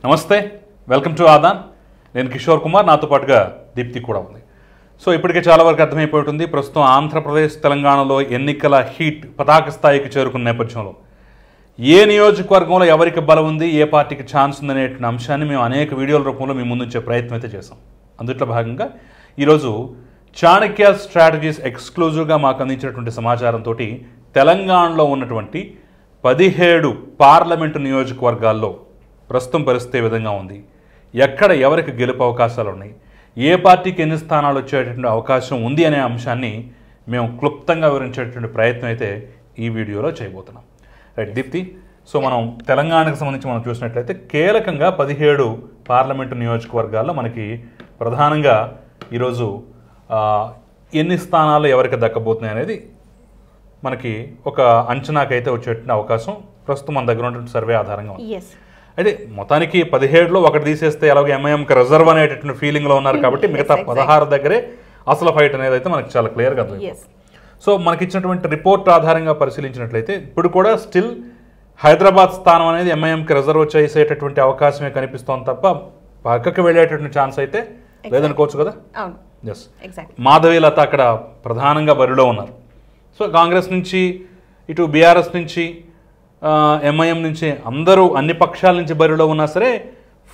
నమస్తే, welcome to Aadan. నేను కిషోర్ కుమార్, నాతో పాటుగా దీప్తి కూడా ఉంది. సో ఇప్పటికే చాలా వరకు అర్థమైపోయి ఉంటుంది. ప్రస్తుతం ఆంధ్రప్రదేశ్ తెలంగాణలో ఎన్నికల హీట్ పతాక స్థాయికి చేరుకున్న నేపథ్యంలో ఏ నియోజకవర్గంలో ఎవరికి బలం ఉంది, ఏ పార్టీకి ఛాన్స్ ఉందనే అంశాన్ని మేము అనేక వీడియోల రూపంలో మీ ముందుంచే ప్రయత్నం అయితే చేసాం. అందులో భాగంగా ఈరోజు చాణక్య స్ట్రాటజీస్ ఎక్స్క్లూజివ్గా మాకు అందించినటువంటి సమాచారంతో తెలంగాణలో ఉన్నటువంటి 17 పార్లమెంటు నియోజకవర్గాల్లో ప్రస్తుతం పరిస్థితి ఏ విధంగా ఉంది, ఎక్కడ ఎవరికి గెలుపు అవకాశాలు ఉన్నాయి, ఏ పార్టీకి ఎన్ని స్థానాలు వచ్చేటటువంటి అవకాశం ఉంది అనే అంశాన్ని మేము క్లుప్తంగా వివరించేటువంటి ప్రయత్నం అయితే ఈ వీడియోలో చేయబోతున్నాం. రైట్ దీప్తి, సో మనం తెలంగాణకు సంబంధించి మనం చూసినట్లయితే కీలకంగా 17 పార్లమెంటు నియోజకవర్గాల్లో మనకి ప్రధానంగా ఈరోజు ఎన్ని స్థానాలు ఎవరికి దక్కబోతున్నాయి అనేది మనకి ఒక అంచనాకైతే వచ్చేటువంటి అవకాశం ప్రస్తుతం మన దగ్గర ఉన్నటువంటి సర్వే ఆధారంగా ఉంది. అయితే మొత్తానికి 17లో ఒకటి తీసేస్తే ఎలాగో ఎంఐఎంకి రిజర్వ్ అనేటటువంటి ఫీలింగ్లో ఉన్నారు కాబట్టి మిగతా 16 దగ్గరే అసలు ఫైట్ అనేది అయితే మనకి చాలా క్లియర్గా అర్థమైంది. సో మనకి ఇచ్చినటువంటి రిపోర్ట్ ఆధారంగా పరిశీలించినట్లయితే ఇప్పుడు కూడా స్టిల్ హైదరాబాద్ స్థానం అనేది ఎంఐఎంకి రిజర్వ్ చేసేటటువంటి అవకాశమే కనిపిస్తోంది తప్ప పక్కకి వెళ్ళేటటువంటి ఛాన్స్ అయితే లేదనుకోవచ్చు కదా. ఎస్, మాధవీలత అక్కడ ప్రధానంగా బరిలో ఉన్నారు. సో కాంగ్రెస్ నుంచి ఇటు బీఆర్ఎస్ నుంచి ఎంఐఎం నుంచి అందరూ అన్ని పక్షాల నుంచి బరిలో ఉన్నా సరే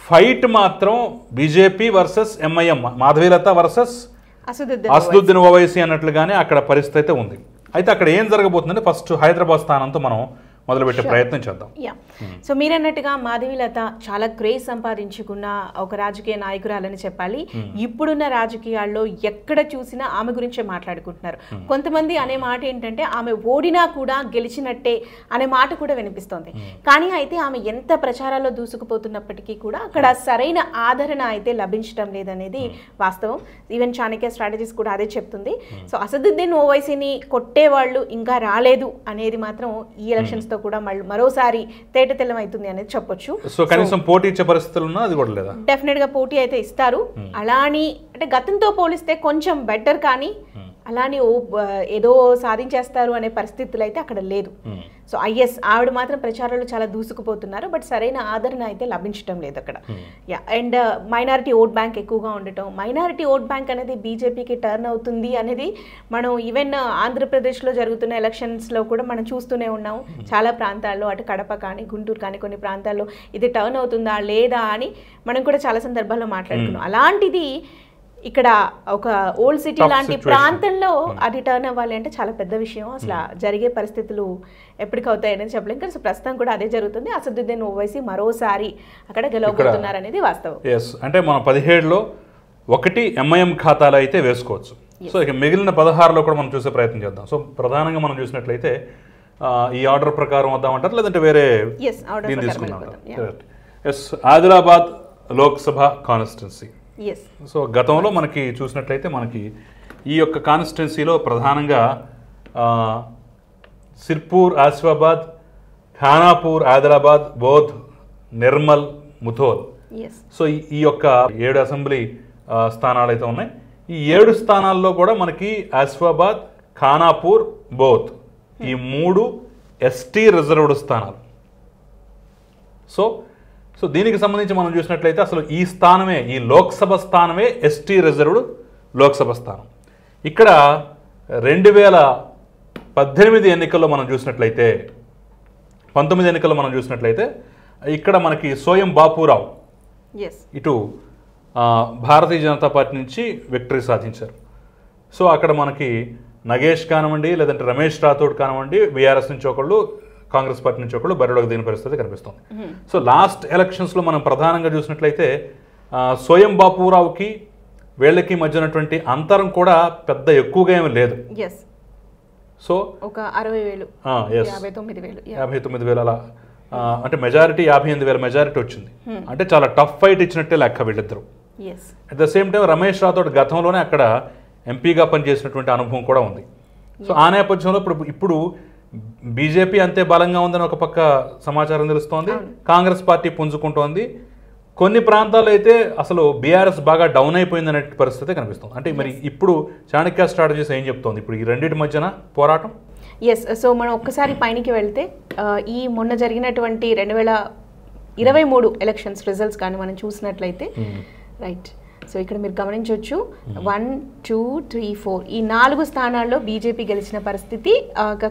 ఫైట్ మాత్రం BJP versus MIM, Madhavi Latha versus Asaduddin Owaisi అన్నట్లుగానే అక్కడ పరిస్థితి ఉంది. అయితే అక్కడ ఏం జరగబోతుందంటే ఫస్ట్ హైదరాబాద్ స్థానంతో మనం మొదలుపెట్టే ప్రయత్నం చేద్దాం. సో మీరన్నట్టుగా మాధవీలత చాలా క్రేజ్ సంపాదించుకున్న ఒక రాజకీయ నాయకురాలని చెప్పాలి. ఇప్పుడున్న రాజకీయాల్లో ఎక్కడ చూసినా ఆమె గురించే మాట్లాడుకుంటున్నారు. కొంతమంది అనే మాట ఏంటంటే ఆమె ఓడినా కూడా గెలిచినట్టే అనే మాట కూడా వినిపిస్తోంది. కానీ అయితే ఆమె ఎంత ప్రచారాల్లో దూసుకుపోతున్నప్పటికీ కూడా అక్కడ సరైన ఆదరణ అయితే లభించడం లేదనేది వాస్తవం. ఈవెన్ చాణక్య స్ట్రాటజీస్ కూడా అదే చెప్తుంది. సో అసదుద్దీన్ ఓవైసీని కొట్టేవాళ్ళు ఇంకా రాలేదు అనేది మాత్రం ఈ ఎలక్షన్స్ తో కూడా మరోసారి తేటతెల్లం అవుతుంది అనేది చెప్పొచ్చు. సో కనీసం పోటీ ఇచ్చే పరిస్థితులు ఉన్నా అది కూడా లేదా? డెఫినెట్ గా పోటీ అయితే ఇస్తారు. అలాని అంటే గతంతో పోలిస్తే కొంచెం బెటర్, కానీ అలాని ఏదో సాధించేస్తారు అనే పరిస్థితులు అయితే అక్కడ లేదు. సో ఐఎస్ ఆవిడ మాత్రం ప్రచారాలు చాలా దూసుకుపోతున్నారు, బట్ సరైన ఆదరణ అయితే లభించడం లేదు అక్కడ. అండ్ మైనారిటీ ఓట్ బ్యాంక్ ఎక్కువగా ఉండటం, మైనారిటీ ఓట్ బ్యాంక్ అనేది బీజేపీకి టర్న్ అవుతుంది అనేది మనం ఈవెన్ ఆంధ్రప్రదేశ్లో జరుగుతున్న ఎలక్షన్స్లో కూడా మనం చూస్తూనే ఉన్నాము. చాలా ప్రాంతాల్లో అటు కడప కానీ గుంటూరు కానీ కొన్ని ప్రాంతాల్లో ఇది టర్న్ అవుతుందా లేదా అని మనం కూడా చాలా సందర్భాల్లో మాట్లాడుకున్నాం. అలాంటిది ఇక్కడ ఒక ఓల్డ్ సిటీ లాంటి ప్రాంతంలో అది టర్న్ అవ్వాలి అంటే చాలా పెద్ద విషయం. అసలు జరిగే పరిస్థితులు ఎప్పటికవుతాయి అనేది చెప్పలేం. కానీ ప్రస్తుతం కూడా అదే జరుగుతుంది. అసదుద్దీన్ ఓవైసీ మరోసారి అక్కడ గెలవబోతున్నారు అనేది వాస్తవం. అంటే మనం 17లో ఒకటి ఎంఐఎం ఖాతాలు అయితే వేసుకోవచ్చు. సో ఇక మిగిలిన 16లో కూడా మనం చూసే ప్రయత్నం చేద్దాం. సో ప్రధానంగా మనం చూసినట్లయితే ఈ ఆర్డర్ ప్రకారం వద్దామంటారు, లేదంటే వేరే దీన్ని తీసుకుందామంటారు. Yes, Adilabad Lok Sabha constituency. So గతంలో మనకి చూసినట్లయితే మనకి ఈ యొక్క కాన్స్టిట్యున్సీలో ప్రధానంగా సిర్పూర్, ఆసిఫాబాద్, ఖానాపూర్, ఆదిలాబాద్, బోధ్, నిర్మల్, ముథోల్. సో ఈ యొక్క 7 అసెంబ్లీ స్థానాలు అయితే ఉన్నాయి. ఈ 7 స్థానాల్లో కూడా మనకి ఆసిఫాబాద్, ఖానాపూర్, బోధ్ ఈ 3 ఎస్టీ రిజర్వ్డ్ స్థానాలు. సో దీనికి సంబంధించి మనం చూసినట్లయితే అసలు ఈ స్థానమే, ఈ లోక్సభ స్థానమే ఎస్టీ రిజర్వ్డ్ లోక్సభ స్థానం. ఇక్కడ 2018 ఎన్నికల్లో మనం చూసినట్లయితే 19 ఎన్నికల్లో మనం చూసినట్లయితే ఇక్కడ మనకి సోయం బాపురావు ఇటు భారతీయ జనతా పార్టీ నుంచి విక్టరీ సాధించారు. సో అక్కడ మనకి నగేష్ కానివ్వండి, లేదంటే రమేష్ రాథోడ్ కానివ్వండి, బీఆర్ఎస్ నుంచి ఒకళ్ళు, కాంగ్రెస్ పార్టీ నుంచి ఒకళ్ళు బరిలోకి దిగిన పరిస్థితి కనిపిస్తుంది. సో లాస్ట్ ఎలక్షన్స్లో మనం ప్రధానంగా చూసినట్లయితే సోయం బాపురావుకి వీళ్ళకి మధ్య ఉన్నటువంటి అంతరం కూడా పెద్ద ఎక్కువగా ఏమీ లేదు. సో ఒక 59,000 అలా, అంటే మెజారిటీ 58,000 మెజారిటీ వచ్చింది. అంటే చాలా టఫ్ ఫైట్ ఇచ్చినట్టే లెక్క వీళ్ళిద్దరు. At the same time Ramesh Rathod గతంలోనే అక్కడ ఎంపీగా పనిచేసినటువంటి అనుభవం కూడా ఉంది. సో ఆ నేపథ్యంలో ఇప్పుడు బీజేపీ అంతే బలంగా ఉందని ఒక పక్క సమాచారం తెలుస్తోంది, కాంగ్రెస్ పార్టీ పుంజుకుంటోంది. కొన్ని ప్రాంతాల్లో అయితే అసలు బీఆర్ఎస్ బాగా డౌన్ అయిపోయిందనే పరిస్థితి కనిపిస్తుంది. అంటే మరి ఇప్పుడు చాణక్య స్ట్రాటజీస్ ఏం చెప్తోంది ఇప్పుడు ఈ రెండింటి మధ్యన పోరాటం? ఎస్, సో మనం ఒక్కసారి పైనకి వెళ్తే ఈ మొన్న జరిగినటువంటి 23 ఎలక్షన్స్ రిజల్ట్స్ కానీ మనం చూసినట్లయితే రైట్. సో ఇక్కడ మీరు గమనించవచ్చు 1, 2, 3, 4 ఈ 4 స్థానాల్లో బీజేపీ గెలిచిన పరిస్థితి,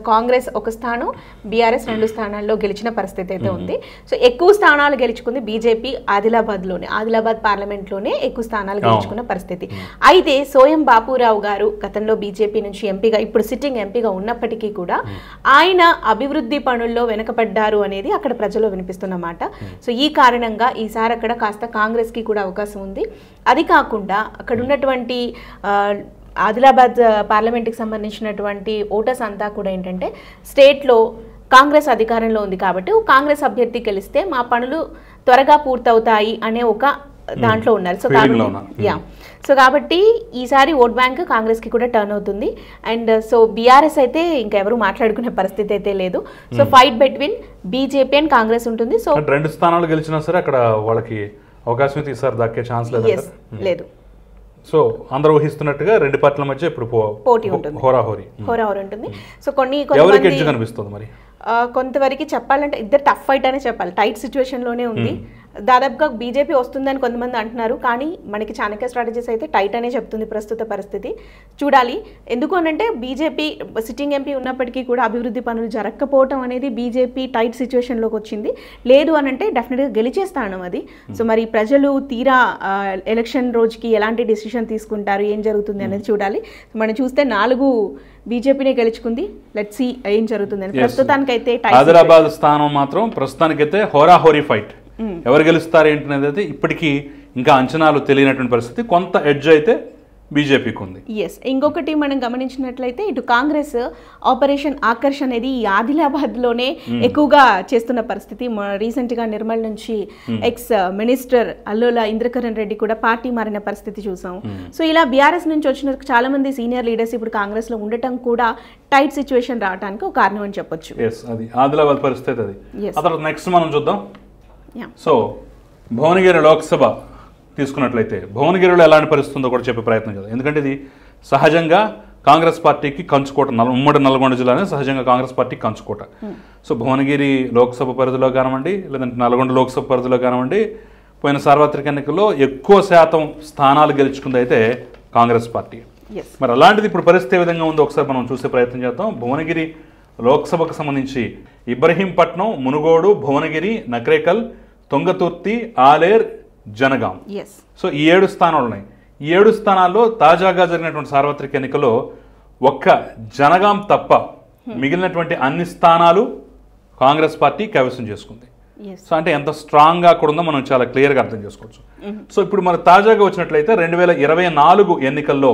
కాంగ్రెస్ 1 స్థానం, బీఆర్ఎస్ 2 స్థానాల్లో గెలిచిన పరిస్థితి అయితే ఉంది. సో ఎక్కువ స్థానాలు గెలుచుకుంది బీజేపీ ఆదిలాబాద్ పార్లమెంట్లోనే ఎక్కువ స్థానాలు గెలుచుకున్న పరిస్థితి. అయితే సోయం బాపురావు గారు గతంలో బీజేపీ నుంచి ఎంపీగా, ఇప్పుడు సిట్టింగ్ ఎంపీగా ఉన్నప్పటికీ కూడా ఆయన అభివృద్ధి పనుల్లో వెనకబడ్డారు అనేది అక్కడ ప్రజల్లో వినిపిస్తున్నమాట. సో ఈ కారణంగా ఈసారి అక్కడ కాస్త కాంగ్రెస్కి కూడా అవకాశం ఉంది. అది కాకుండా అక్కడ ఉన్నటువంటి ఆదిలాబాద్ పార్లమెంట్కి సంబంధించినటువంటి ఓటర్స్ అంతా కూడా ఏంటంటే స్టేట్లో కాంగ్రెస్ అధికారంలో ఉంది కాబట్టి కాంగ్రెస్ అభ్యర్థి గెలిస్తే మా పనులు త్వరగా పూర్తవుతాయి అనే ఒక దాంట్లో ఉన్నారు. సో కాబట్టి ఈసారి ఓట్ బ్యాంక్ కాంగ్రెస్కి కూడా టర్న్ అవుతుంది. అండ్ సో బీఆర్ఎస్ అయితే ఇంకెవరు మాట్లాడుకునే పరిస్థితి అయితే లేదు. So fight between BJP and Congress ఉంటుంది. సో 2 స్థానాలు గెలిచినా సరే అక్కడ వాళ్ళకి అవకాశం అయితే ఈసారి దక్కే ఛాన్స్ లేదు. సో అందరూ ఊహిస్తున్నట్టుగా 2 పార్టీల మధ్య ఇప్పుడు పోటీ ఉంటుంది, హోరాహోరీ ఉంటుంది. సో ఎవరికి కనిపిస్తుంది మరి కొంతవరకు చెప్పాలంటే ఇద్దరు టఫ్ ఫైట్ అనే చెప్పాలి. టైట్ సిచ్యువేషన్లోనే ఉంది. దాదాపుగా బీజేపీ వస్తుందని కొంతమంది అంటున్నారు, కానీ మనకి చాణక్య స్ట్రాటజీస్ అయితే టైట్ అనే చెప్తుంది ప్రస్తుత పరిస్థితి. చూడాలి. ఎందుకు అనంటే బీజేపీ సిట్టింగ్ ఎంపీ ఉన్నప్పటికీ కూడా అభివృద్ధి పనులు జరగకపోవటం అనేది బీజేపీ టైట్ సిచ్యువేషన్లోకి వచ్చింది. లేదు అనంటే డెఫినెట్గా గెలిచే స్థానం అది. సో మరి ప్రజలు తీరా ఎలక్షన్ రోజుకి ఎలాంటి డెసిషన్ తీసుకుంటారు, ఏం జరుగుతుంది అనేది చూడాలి. మనం చూస్తే 4 బీజేపీనే గెలుచుకుంది. లెట్స్ సీ ఏం జరుగుతుందని. ప్రస్తుతానికైతే ఆదిలాబాద్ స్థానం మాత్రం ప్రస్తుతానికైతే హోరాహోరీ ఫైట్. ఎవరు గెలుస్తారు ఏంటనేది అయితే ఇప్పటికీ ఇంకా అంచనాలు తెలియనటువంటి పరిస్థితి. కొంత ఎడ్జ్ అయితే బీజేపీకి ఉంది. ఎస్. ఇంకొకటి మనం గమనించినట్లయితే ఇటు కాంగ్రెస్ ఆపరేషన్ ఆకర్ష్ అనేది ఈ ఆదిలాబాద్లోనే ఎక్కువగా చేస్తున్న పరిస్థితి. రీసెంట్గా నిర్మల్ నుంచి ఎక్స్ మినిస్టర్ అల్లోల ఇంద్రకరణ్ రెడ్డి కూడా పార్టీ మారిన పరిస్థితి చూసాం. సో ఇలా బీఆర్ఎస్ నుంచి వచ్చిన చాలా మంది సీనియర్ లీడర్స్ ఇప్పుడు కాంగ్రెస్లో ఉండటం కూడా టైట్ సిచ్యువేషన్ రావడానికి ఒక కారణం అని చెప్పొచ్చు. అది ఆదిలాబాద్ పరిస్థితి. అది ఆ తర్వాత నెక్స్ట్ మనం చూద్దాం. సో భువనగిరి లోక్సభ తీసుకున్నట్లయితే భువనగిరిలో ఎలాంటి పరిస్థితి ఉందో కూడా చెప్పే ప్రయత్నం చేద్దాం. ఎందుకంటే ఇది సహజంగా కాంగ్రెస్ పార్టీకి కంచుకోట. ఉమ్మడి నల్గొండ జిల్లానే సహజంగా కాంగ్రెస్ పార్టీకి కంచుకోట. సో భువనగిరి లోక్సభ పరిధిలో కానివ్వండి, లేదంటే నల్గొండ లోక్సభ పరిధిలో కానివ్వండి, పోయిన సార్వత్రిక ఎన్నికల్లో ఎక్కువ శాతం స్థానాలు గెలుచుకుంది అయితే కాంగ్రెస్ పార్టీ. మరి అలాంటిది ఇప్పుడు పరిస్థితి ఏ విధంగా ఉందో ఒకసారి మనం చూసే ప్రయత్నం చేద్దాం. భువనగిరి లోక్సభకు సంబంధించి ఇబ్రహీంపట్నం, మునుగోడు, భువనగిరి, నక్రేకల్, తుంగతుర్తి, ఆలేర్, జనగాం. సో ఈ 7 స్థానాలు ఉన్నాయి. ఈ 7 స్థానాల్లో తాజాగా జరిగినటువంటి సార్వత్రిక ఎన్నికల్లో ఒక్క జనగాం తప్ప మిగిలినటువంటి అన్ని స్థానాలు కాంగ్రెస్ పార్టీ కైవసం చేసుకుంది. సో అంటే ఎంత స్ట్రాంగ్గా కూడా ఉందో మనం చాలా క్లియర్గా అర్థం చేసుకోవచ్చు. సో ఇప్పుడు మన తాజాగా వచ్చినట్లయితే 2024 ఎన్నికల్లో,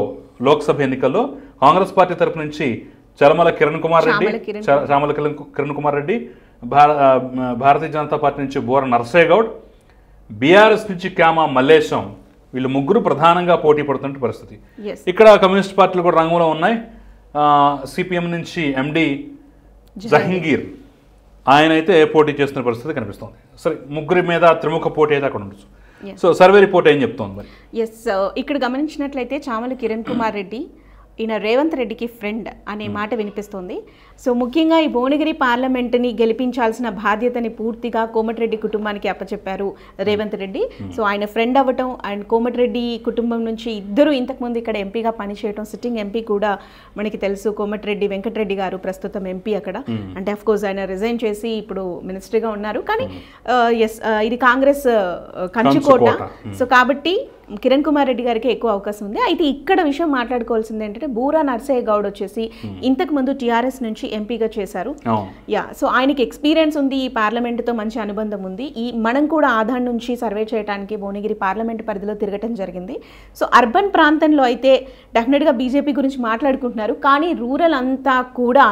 లోక్సభ ఎన్నికల్లో కాంగ్రెస్ పార్టీ తరపు నుంచి చామల కిరణ్ కుమార్ రెడ్డి, భారతీయ జనతా పార్టీ నుంచి బోర నర్సయ్య గౌడ్, బీఆర్ఎస్ నుంచి క్యామా మల్లేశం, వీళ్ళు ముగ్గురు ప్రధానంగా పోటీ పడుతున్న పరిస్థితి. ఇక్కడ కమ్యూనిస్ట్ పార్టీలు కూడా రంగంలో ఉన్నాయి. సిపిఎం నుంచి ఎండి జహంగీర్ ఆయన అయితే పోటీ చేస్తున్న పరిస్థితి కనిపిస్తుంది. సరే, ముగ్గురి మీద త్రిముఖ పోటీ అయితే అక్కడ ఉండొచ్చు. సో సర్వే రిపోర్ట్ ఏం చెప్తోంది మరి? ఇక్కడ గమనించినట్లయితే చామల కిరణ్ కుమార్ రెడ్డి ఈయన రేవంత్ రెడ్డికి ఫ్రెండ్ అనే మాట వినిపిస్తుంది. సో ముఖ్యంగా ఈ భువనగిరి పార్లమెంట్ని గెలిపించాల్సిన బాధ్యతని పూర్తిగా కోమటిరెడ్డి కుటుంబానికి అప్పచెప్పారు రేవంత్ రెడ్డి. సో ఆయన ఫ్రెండ్ అవ్వటం అండ్ కోమటిరెడ్డి కుటుంబం నుంచి ఇద్దరు ఇంతకుముందు ఇక్కడ ఎంపీగా పనిచేయటం, సిట్టింగ్ ఎంపీ కూడా మనకి తెలుసు కోమటిరెడ్డి వెంకటరెడ్డి గారు ప్రస్తుతం ఎంపీ అక్కడ. అంటే అఫ్ కోర్స్ ఆయన రిజైన్ చేసి ఇప్పుడు మినిస్టర్గా ఉన్నారు. కానీ ఇది కాంగ్రెస్ కంచుకోట. సో కాబట్టి కిరణ్ కుమార్ రెడ్డి గారికి ఎక్కువ అవకాశం ఉంది. అయితే ఇక్కడ విషయం మాట్లాడుకోవాల్సింది ఏంటంటే బూరా నర్సయ్య గౌడ్ వచ్చేసి ఇంతకు ముందు టీఆర్ఎస్ నుంచి ఎంపీగా చేశారు. సో ఆయనకి ఎక్స్పీరియన్స్ ఉంది, ఈ పార్లమెంటుతో మంచి అనుబంధం ఉంది. మనం కూడా ఆధార్ నుంచి సర్వే చేయడానికి భువనగిరి పార్లమెంట్ పరిధిలో తిరగటం జరిగింది. సో అర్బన్ ప్రాంతంలో అయితే డెఫినెట్గా బీజేపీ గురించి మాట్లాడుకుంటున్నారు, కానీ రూరల్ అంతా కూడా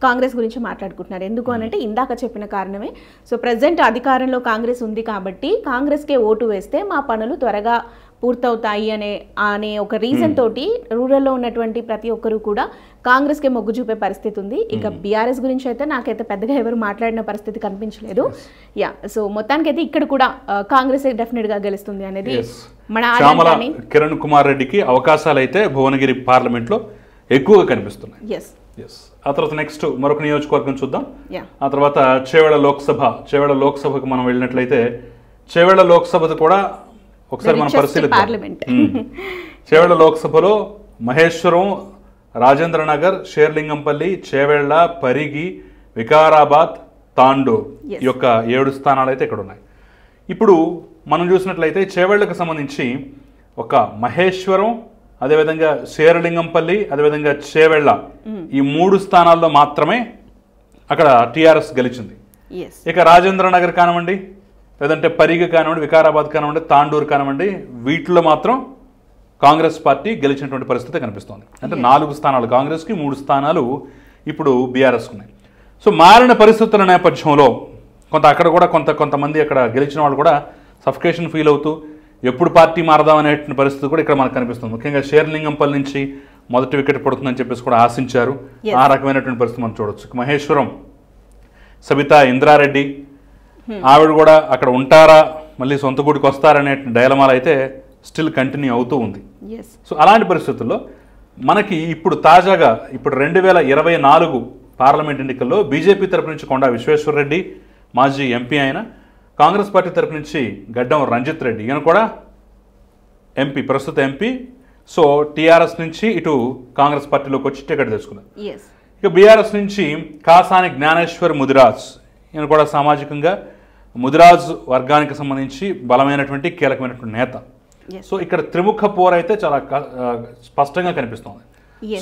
కాంగ్రెస్ గురించి మాట్లాడుకుంటున్నారు. ఎందుకు అనంటే ఇందాక చెప్పిన కారణమే. సో ప్రజెంట్ అధికారంలో కాంగ్రెస్ ఉంది కాబట్టి కాంగ్రెస్కే ఓటు వేస్తే మా పనులు త్వరగా పూర్తవుతాయి అనే ఒక రీజన్ తోటి రూరల్లో ఉన్నటువంటి ప్రతి ఒక్కరూ కూడా కాంగ్రెస్కే మొగ్గు చూపే పరిస్థితి ఉంది. ఇక బీఆర్ఎస్ గురించి అయితే నాకైతే పెద్దగా ఎవరు మాట్లాడిన పరిస్థితి కనిపించలేదు. సో మొత్తానికైతే ఇక్కడ కూడా కాంగ్రెస్ డెఫినెట్గా గెలుస్తుంది అనేది మన కిరణ్ కుమార్ రెడ్డికి అవకాశాలు అయితే భువనగిరి పార్లమెంట్లో ఎక్కువగా కనిపిస్తున్నాయి. ఎస్. ఆ తర్వాత నెక్స్ట్ మరొక నియోజకవర్గం చూద్దాం. యా ఆ తర్వాత చేవెళ్ళ లోక్సభకు మనం వెళ్ళినట్లయితే చేవెళ్ళ లోక్సభది కూడా ఒకసారి మనం పరిశీలిద్దాం. చేవెళ్ళ లోక్సభలో మహేశ్వరం, రాజేంద్రనగర్, షేర్లింగంపల్లి, చేవెళ్ళ, పరిగి, వికారాబాద్, తాండూర్ ఈ యొక్క 7 స్థానాలు అయితే ఇక్కడ ఉన్నాయి. ఇప్పుడు మనం చూసినట్లయితే చేవెళ్ళకు సంబంధించి ఒక మహేశ్వరం, అదేవిధంగా షేర్లింగంపల్లి, అదేవిధంగా చేవెళ్ళ ఈ 3 స్థానాల్లో మాత్రమే అక్కడ టీఆర్ఎస్ గెలిచింది. ఇక రాజేంద్రనగర్ కానివ్వండి, లేదంటే పరిగి కానివ్వండి, వికారాబాద్ కానివ్వండి, తాండూరు కానివ్వండి, వీటిలో మాత్రం కాంగ్రెస్ పార్టీ గెలిచినటువంటి పరిస్థితి కనిపిస్తోంది. అంటే 4 స్థానాలు కాంగ్రెస్కి, 3 స్థానాలు ఇప్పుడు బీఆర్ఎస్కి ఉన్నాయి. సో మారిన పరిస్థితుల నేపథ్యంలో అక్కడ కూడా కొంతమంది అక్కడ గెలిచిన వాళ్ళు కూడా సఫికేషన్ ఫీల్ అవుతూ ఎప్పుడు పార్టీ మారదామనే పరిస్థితి కూడా ఇక్కడ మనకు కనిపిస్తుంది. ముఖ్యంగా షేర్లింగంపల్లి నుంచి మొదటి వికెట్ పడుతుందని చెప్పేసి కూడా ఆశించారు. ఆ రకమైనటువంటి పరిస్థితి మనం చూడొచ్చు. మహేశ్వరం సబితా ఇంద్రారెడ్డి ఆవిడ కూడా అక్కడ ఉంటారా, మళ్ళీ సొంత గుడికి వస్తారనే డైలమాలు అయితే స్టిల్ కంటిన్యూ అవుతూ ఉంది. సో అలాంటి పరిస్థితుల్లో మనకి ఇప్పుడు తాజాగా 2024 పార్లమెంట్ ఎన్నికల్లో బీజేపీ తరపు నుంచి కొండా విశ్వేశ్వరరెడ్డి, మాజీ ఎంపీ అయిన, కాంగ్రెస్ పార్టీ తరపు నుంచి గడ్డం రంజిత్ రెడ్డి, ఈయన కూడా ఎంపీ, ప్రస్తుత ఎంపీ. సో టీఆర్ఎస్ నుంచి ఇటు కాంగ్రెస్ పార్టీలోకి వచ్చి టికెట్ తెచ్చుకున్నారు. ఇక బీఆర్ఎస్ నుంచి కాసాని జ్ఞానేశ్వర్ ముదిరాజ్, ఈయన కూడా సామాజికంగా ముదిరాజ్ వర్గానికి సంబంధించి బలమైనటువంటి కీలకమైనటువంటి నేత. సో ఇక్కడ త్రిముఖ పోర్ అయితే చాలా స్పష్టంగా కనిపిస్తోంది.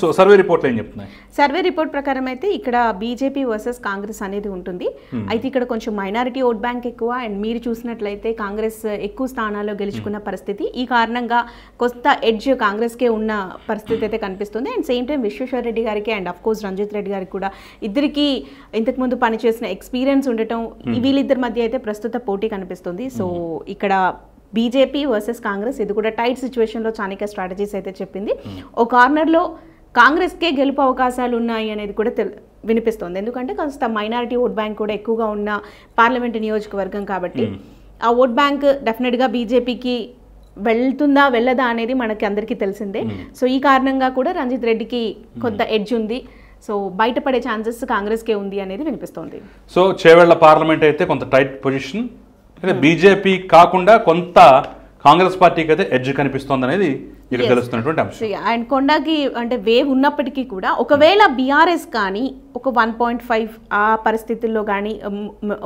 సో సర్వే రిపోర్ట్లు ఏం చెప్తున్నాయి? సర్వే రిపోర్ట్ ప్రకారం అయితే ఇక్కడ బీజేపీ వర్సెస్ కాంగ్రెస్ అనేది ఉంటుంది. అయితే ఇక్కడ కొంచెం మైనారిటీ ఓట్ బ్యాంక్ ఎక్కువ, అండ్ మీరు చూసినట్లయితే కాంగ్రెస్ ఎక్కువ స్థానాల్లో గెలుచుకున్న పరిస్థితి. ఈ కారణంగా కొత్త ఎడ్జ్ కాంగ్రెస్కే ఉన్న పరిస్థితి అయితే కనిపిస్తుంది. And same time Vishweshwar Reddy గారికి and of course Ranjith Reddy గారికి కూడా ఇద్దరికి ఇంతకుముందు పనిచేసిన ఎక్స్పీరియన్స్ ఉండటం, వీళ్ళిద్దరి మధ్య అయితే ప్రస్తుత పోటీ కనిపిస్తుంది. సో ఇక్కడ బీజేపీ వర్సెస్ కాంగ్రెస్, ఇది కూడా టైట్ సిచ్యువేషన్లో చాణక్య స్ట్రాటజీస్ అయితే చెప్పింది. ఓ కార్నర్లో కాంగ్రెస్కే గెలుపు అవకాశాలు ఉన్నాయి అనేది కూడా వినిపిస్తోంది. ఎందుకంటే కొంత మైనారిటీ ఓట్ బ్యాంక్ కూడా ఎక్కువగా ఉన్న పార్లమెంట్ నియోజకవర్గం కాబట్టి ఆ ఓట్ బ్యాంక్ డెఫినెట్గా బీజేపీకి వెళ్తుందా వెళ్ళదా అనేది మనకి అందరికీ తెలిసిందే. సో ఈ కారణంగా కూడా రంజిత్ రెడ్డికి కొంత ఎడ్జ్ ఉంది. సో బయటపడే ఛాన్సెస్ కాంగ్రెస్కే ఉంది అనేది వినిపిస్తోంది. సో చేవెళ్ల పార్లమెంట్ అయితే కొంత టైట్ పొజిషన్, బీజేపీ కాకుండా కొంత కాంగ్రెస్ పార్టీకి అయితే ఎడ్జ్ కనిపిస్తోంది అనేది ఇక్కడ తెలుస్తున్నటువంటి అంశం. అండ్ కొండకి అంటే వేవ్ ఉన్నప్పటికీ కూడా ఒకవేళ బీఆర్ఎస్ కానీ ఒక 1.5 ఆ పరిస్థితుల్లో కానీ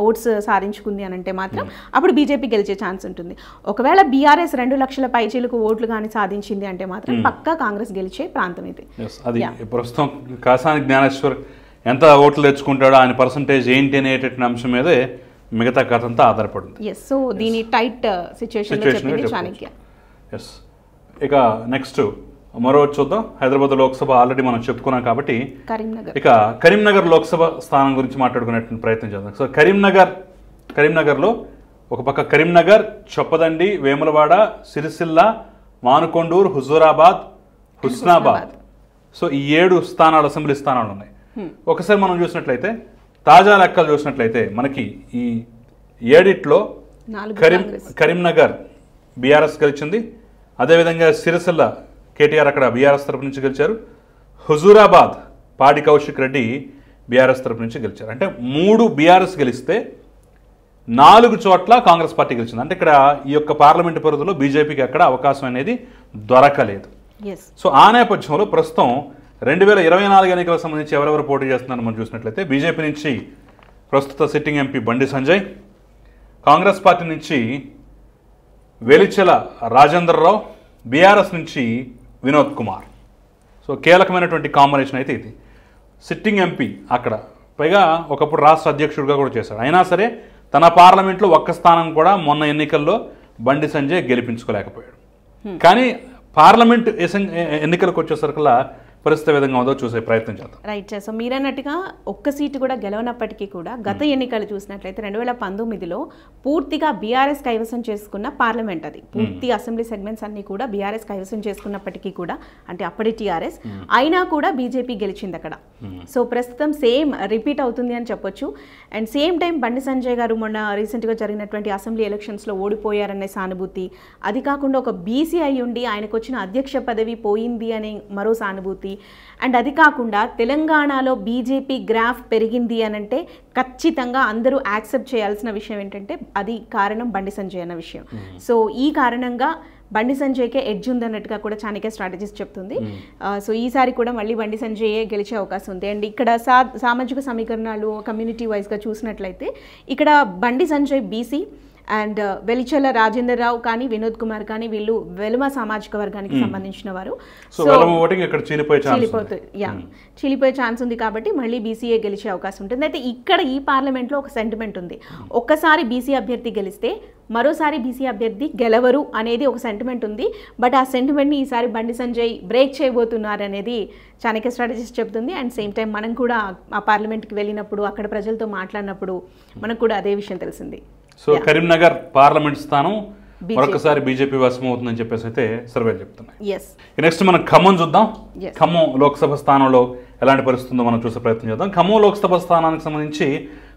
ఓట్స్ సాధించుకుంది అని అంటే మాత్రం అప్పుడు బీజేపీ గెలిచే ఛాన్స్ ఉంటుంది. ఒకవేళ బీఆర్ఎస్ 2 లక్షల పైచీలకు ఓట్లు కానీ సాధించింది అంటే మాత్రం పక్కా కాంగ్రెస్ గెలిచే ప్రాంతం ఇది. అది ప్రస్తుతం కాసాని జ్ఞానేశ్వర్ ఎంత ఓట్లు తెచ్చుకుంటాడో ఆయన పర్సంటేజ్ ఏంటి అనేటటువంటి అంశం మీదే మిగతా కథ అంతా ఆధారపడింది. సో దీని టైట్ సిచ్యువేషన్ చాణక్య. ఇక నెక్స్ట్ మరో చూద్దాం. హైదరాబాద్ లోక్సభ ఆల్రెడీ మనం చెప్పుకున్నాం కాబట్టి ఇక కరీంనగర్ లోక్సభ స్థానం గురించి మాట్లాడుకునేటువంటి ప్రయత్నం చేద్దాం. సో కరీంనగర్లో ఒక పక్క కరీంనగర్, చొప్పదండి, వేములవాడ, సిరిసిల్ల, మానుకొండూరు, హుజూరాబాద్, హుస్నాబాద్, సో ఈ 7 స్థానాలు అసెంబ్లీ స్థానాలు ఉన్నాయి. ఒకసారి మనం చూసినట్లయితే తాజా లెక్కలు చూసినట్లయితే మనకి ఈ 7 కరీంనగర్ బీఆర్ఎస్ గెలిచింది. అదేవిధంగా సిరిసిల్ల కేటీఆర్ అక్కడ బీఆర్ఎస్ తరపు నుంచి గెలిచారు. హుజూరాబాద్ పాడి కౌశిక్ రెడ్డి బీఆర్ఎస్ తరపు నుంచి గెలిచారు. అంటే 3 బీఆర్ఎస్ గెలిస్తే 4 చోట్ల కాంగ్రెస్ పార్టీ గెలిచింది. అంటే ఇక్కడ ఈ యొక్క పార్లమెంటు పరిధిలో బీజేపీకి అక్కడ అవకాశం అనేది దొరకలేదు. సో ఆ నేపథ్యంలో ప్రస్తుతం 2024 ఎన్నికలకు సంబంధించి ఎవరెవరు పోటీ చేస్తున్నారని మనం చూసినట్లయితే బీజేపీ నుంచి ప్రస్తుత sitting MP Bandi Sanjay, Congress party నుంచి వెలిచెల రాజేంద్రరావు, బీఆర్ఎస్ నుంచి వినోద్ కుమార్. సో కీలకమైనటువంటి కాంబినేషన్ అయితే ఇది. సిట్టింగ్ ఎంపీ అక్కడ, పైగా ఒకప్పుడు రాష్ట్ర అధ్యక్షుడిగా కూడా చేశాడు. అయినా సరే తన పార్లమెంట్లో ఒక్క స్థానం కూడా మొన్న ఎన్నికల్లో బండి సంజయ్ గెలిపించుకోలేకపోయాడు. కానీ పార్లమెంట్ ఎన్నికలకు వచ్చేసరికల్లా పరిస్థితి విధంగా ఉందో చూసే ప్రయత్నం చేద్దాం. రైట్. సో మీరన్నట్టుగా ఒక్క సీటు కూడా గెలవనప్పటికీ కూడా గత ఎన్నికలు చూసినట్లయితే 2019లో పూర్తిగా బీఆర్ఎస్ కైవసం చేసుకున్న పార్లమెంట్ అది. పూర్తి అసెంబ్లీ సెగ్మెంట్స్ అన్ని కూడా బీఆర్ఎస్ కైవసం చేసుకున్నప్పటికీ కూడా, అంటే అప్పటి టీఆర్ఎస్ అయినా కూడా బీజేపీ గెలిచింది అక్కడ. సో ప్రస్తుతం సేమ్ రిపీట్ అవుతుంది అని చెప్పొచ్చు. And same time Bandi Sanjay గారు మొన్న రీసెంట్గా జరిగినటువంటి అసెంబ్లీ ఎలక్షన్స్లో ఓడిపోయారనే సానుభూతి, అది కాకుండా ఒక బీసీ అయి ఉండి ఆయనకు వచ్చిన అధ్యక్ష పదవి పోయింది అనే మరో సానుభూతి, అండ్ అది కాకుండా తెలంగాణలో బీజేపీ గ్రాఫ్ పెరిగింది అని అంటే ఖచ్చితంగా అందరూ యాక్సెప్ట్ చేయాల్సిన విషయం ఏంటంటే అది కారణం బండి సంజయ్ అన్న విషయం. సో ఈ కారణంగా బండి సంజయ్కే ఎడ్జ్ ఉందన్నట్టుగా కూడా చాణక్య స్ట్రాటజీస్ చెప్తుంది. సో ఈసారి కూడా మళ్ళీ బండి సంజయే గెలిచే అవకాశం ఉంది. అండ్ ఇక్కడ సామాజిక సమీకరణాలు కమ్యూనిటీ వైజ్గా చూసినట్లయితే ఇక్కడ బండి సంజయ్ బీసీ అండ్ వెలిచల రాజేందర్ రావు కానీ వినోద్ కుమార్ కానీ వీళ్ళు వెలుమ సామాజిక వర్గానికి సంబంధించిన వారు. చీలిపోయే ఛాన్స్ ఉంది కాబట్టి మళ్ళీ బీసీఏ గెలిచే అవకాశం ఉంటుంది. అయితే ఇక్కడ ఈ పార్లమెంట్లో ఒక సెంటిమెంట్ ఉంది, ఒక్కసారి బీసీ అభ్యర్థి గెలిస్తే మరోసారి బీసీ అభ్యర్థి గెలవరు అనేది ఒక సెంటిమెంట్ ఉంది. బట్ ఆ సెంటిమెంట్ని ఈసారి బండి సంజయ్ బ్రేక్ చేయబోతున్నారు అనేది చాణక్య స్ట్రాటజిస్ట్ చెప్తుంది. అండ్ సేమ్ టైం మనం కూడా ఆ పార్లమెంట్కి వెళ్ళినప్పుడు అక్కడ ప్రజలతో మాట్లాడినప్పుడు మనకు కూడా అదే విషయం తెలిసింది. సో కరీంనగర్ పార్లమెంట్ స్థానం మరొకసారి బీజేపీ వశం అవుతుందని చెప్పేసి అయితే సర్వేలు చెప్తున్నాయి. నెక్స్ట్ మనం ఖమ్మం చూద్దాం. ఖమ్మం లోక్సభ స్థానంలో ఎలాంటి పరిస్థితి ఉందో మనం చూసే ప్రయత్నం చేద్దాం. ఖమ్మం లోక్సభ స్థానానికి సంబంధించి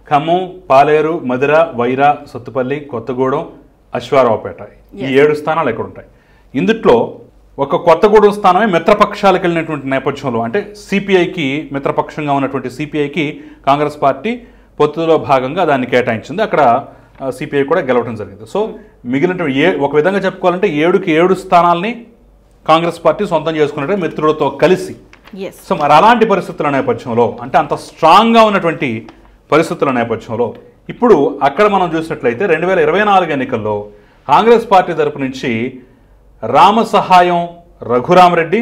ఖమ్మం, పాలేరు, మధిర, వైరా, సత్తుపల్లి, కొత్తగూడెం, అశ్వారావుపేట ఈ 7 స్థానాలు ఎక్కడ ఉంటాయి. ఇందుట్లో ఒక కొత్తగూడెం స్థానమే మిత్రపక్షాలకు వెళ్ళినటువంటి నేపథ్యంలో, అంటే సిపిఐకి మిత్రపక్షంగా ఉన్నటువంటి సిపిఐకి కాంగ్రెస్ పార్టీ పొత్తులో భాగంగా దాన్ని కేటాయించింది. అక్కడ సిపిఐ కూడా గెలవడం జరిగింది. సో మిగిలిన ఒక విధంగా చెప్పుకోవాలంటే 7కి 7 స్థానాల్ని కాంగ్రెస్ పార్టీ సొంతం చేసుకున్నట్టు మిత్రులతో కలిసి. సో మరి అలాంటి పరిస్థితుల నేపథ్యంలో, అంటే అంత స్ట్రాంగ్గా ఉన్నటువంటి పరిస్థితుల నేపథ్యంలో ఇప్పుడు అక్కడ మనం చూసినట్లయితే 2024 ఎన్నికల్లో కాంగ్రెస్ పార్టీ తరపు నుంచి రామసహాయం రఘురామరెడ్డి,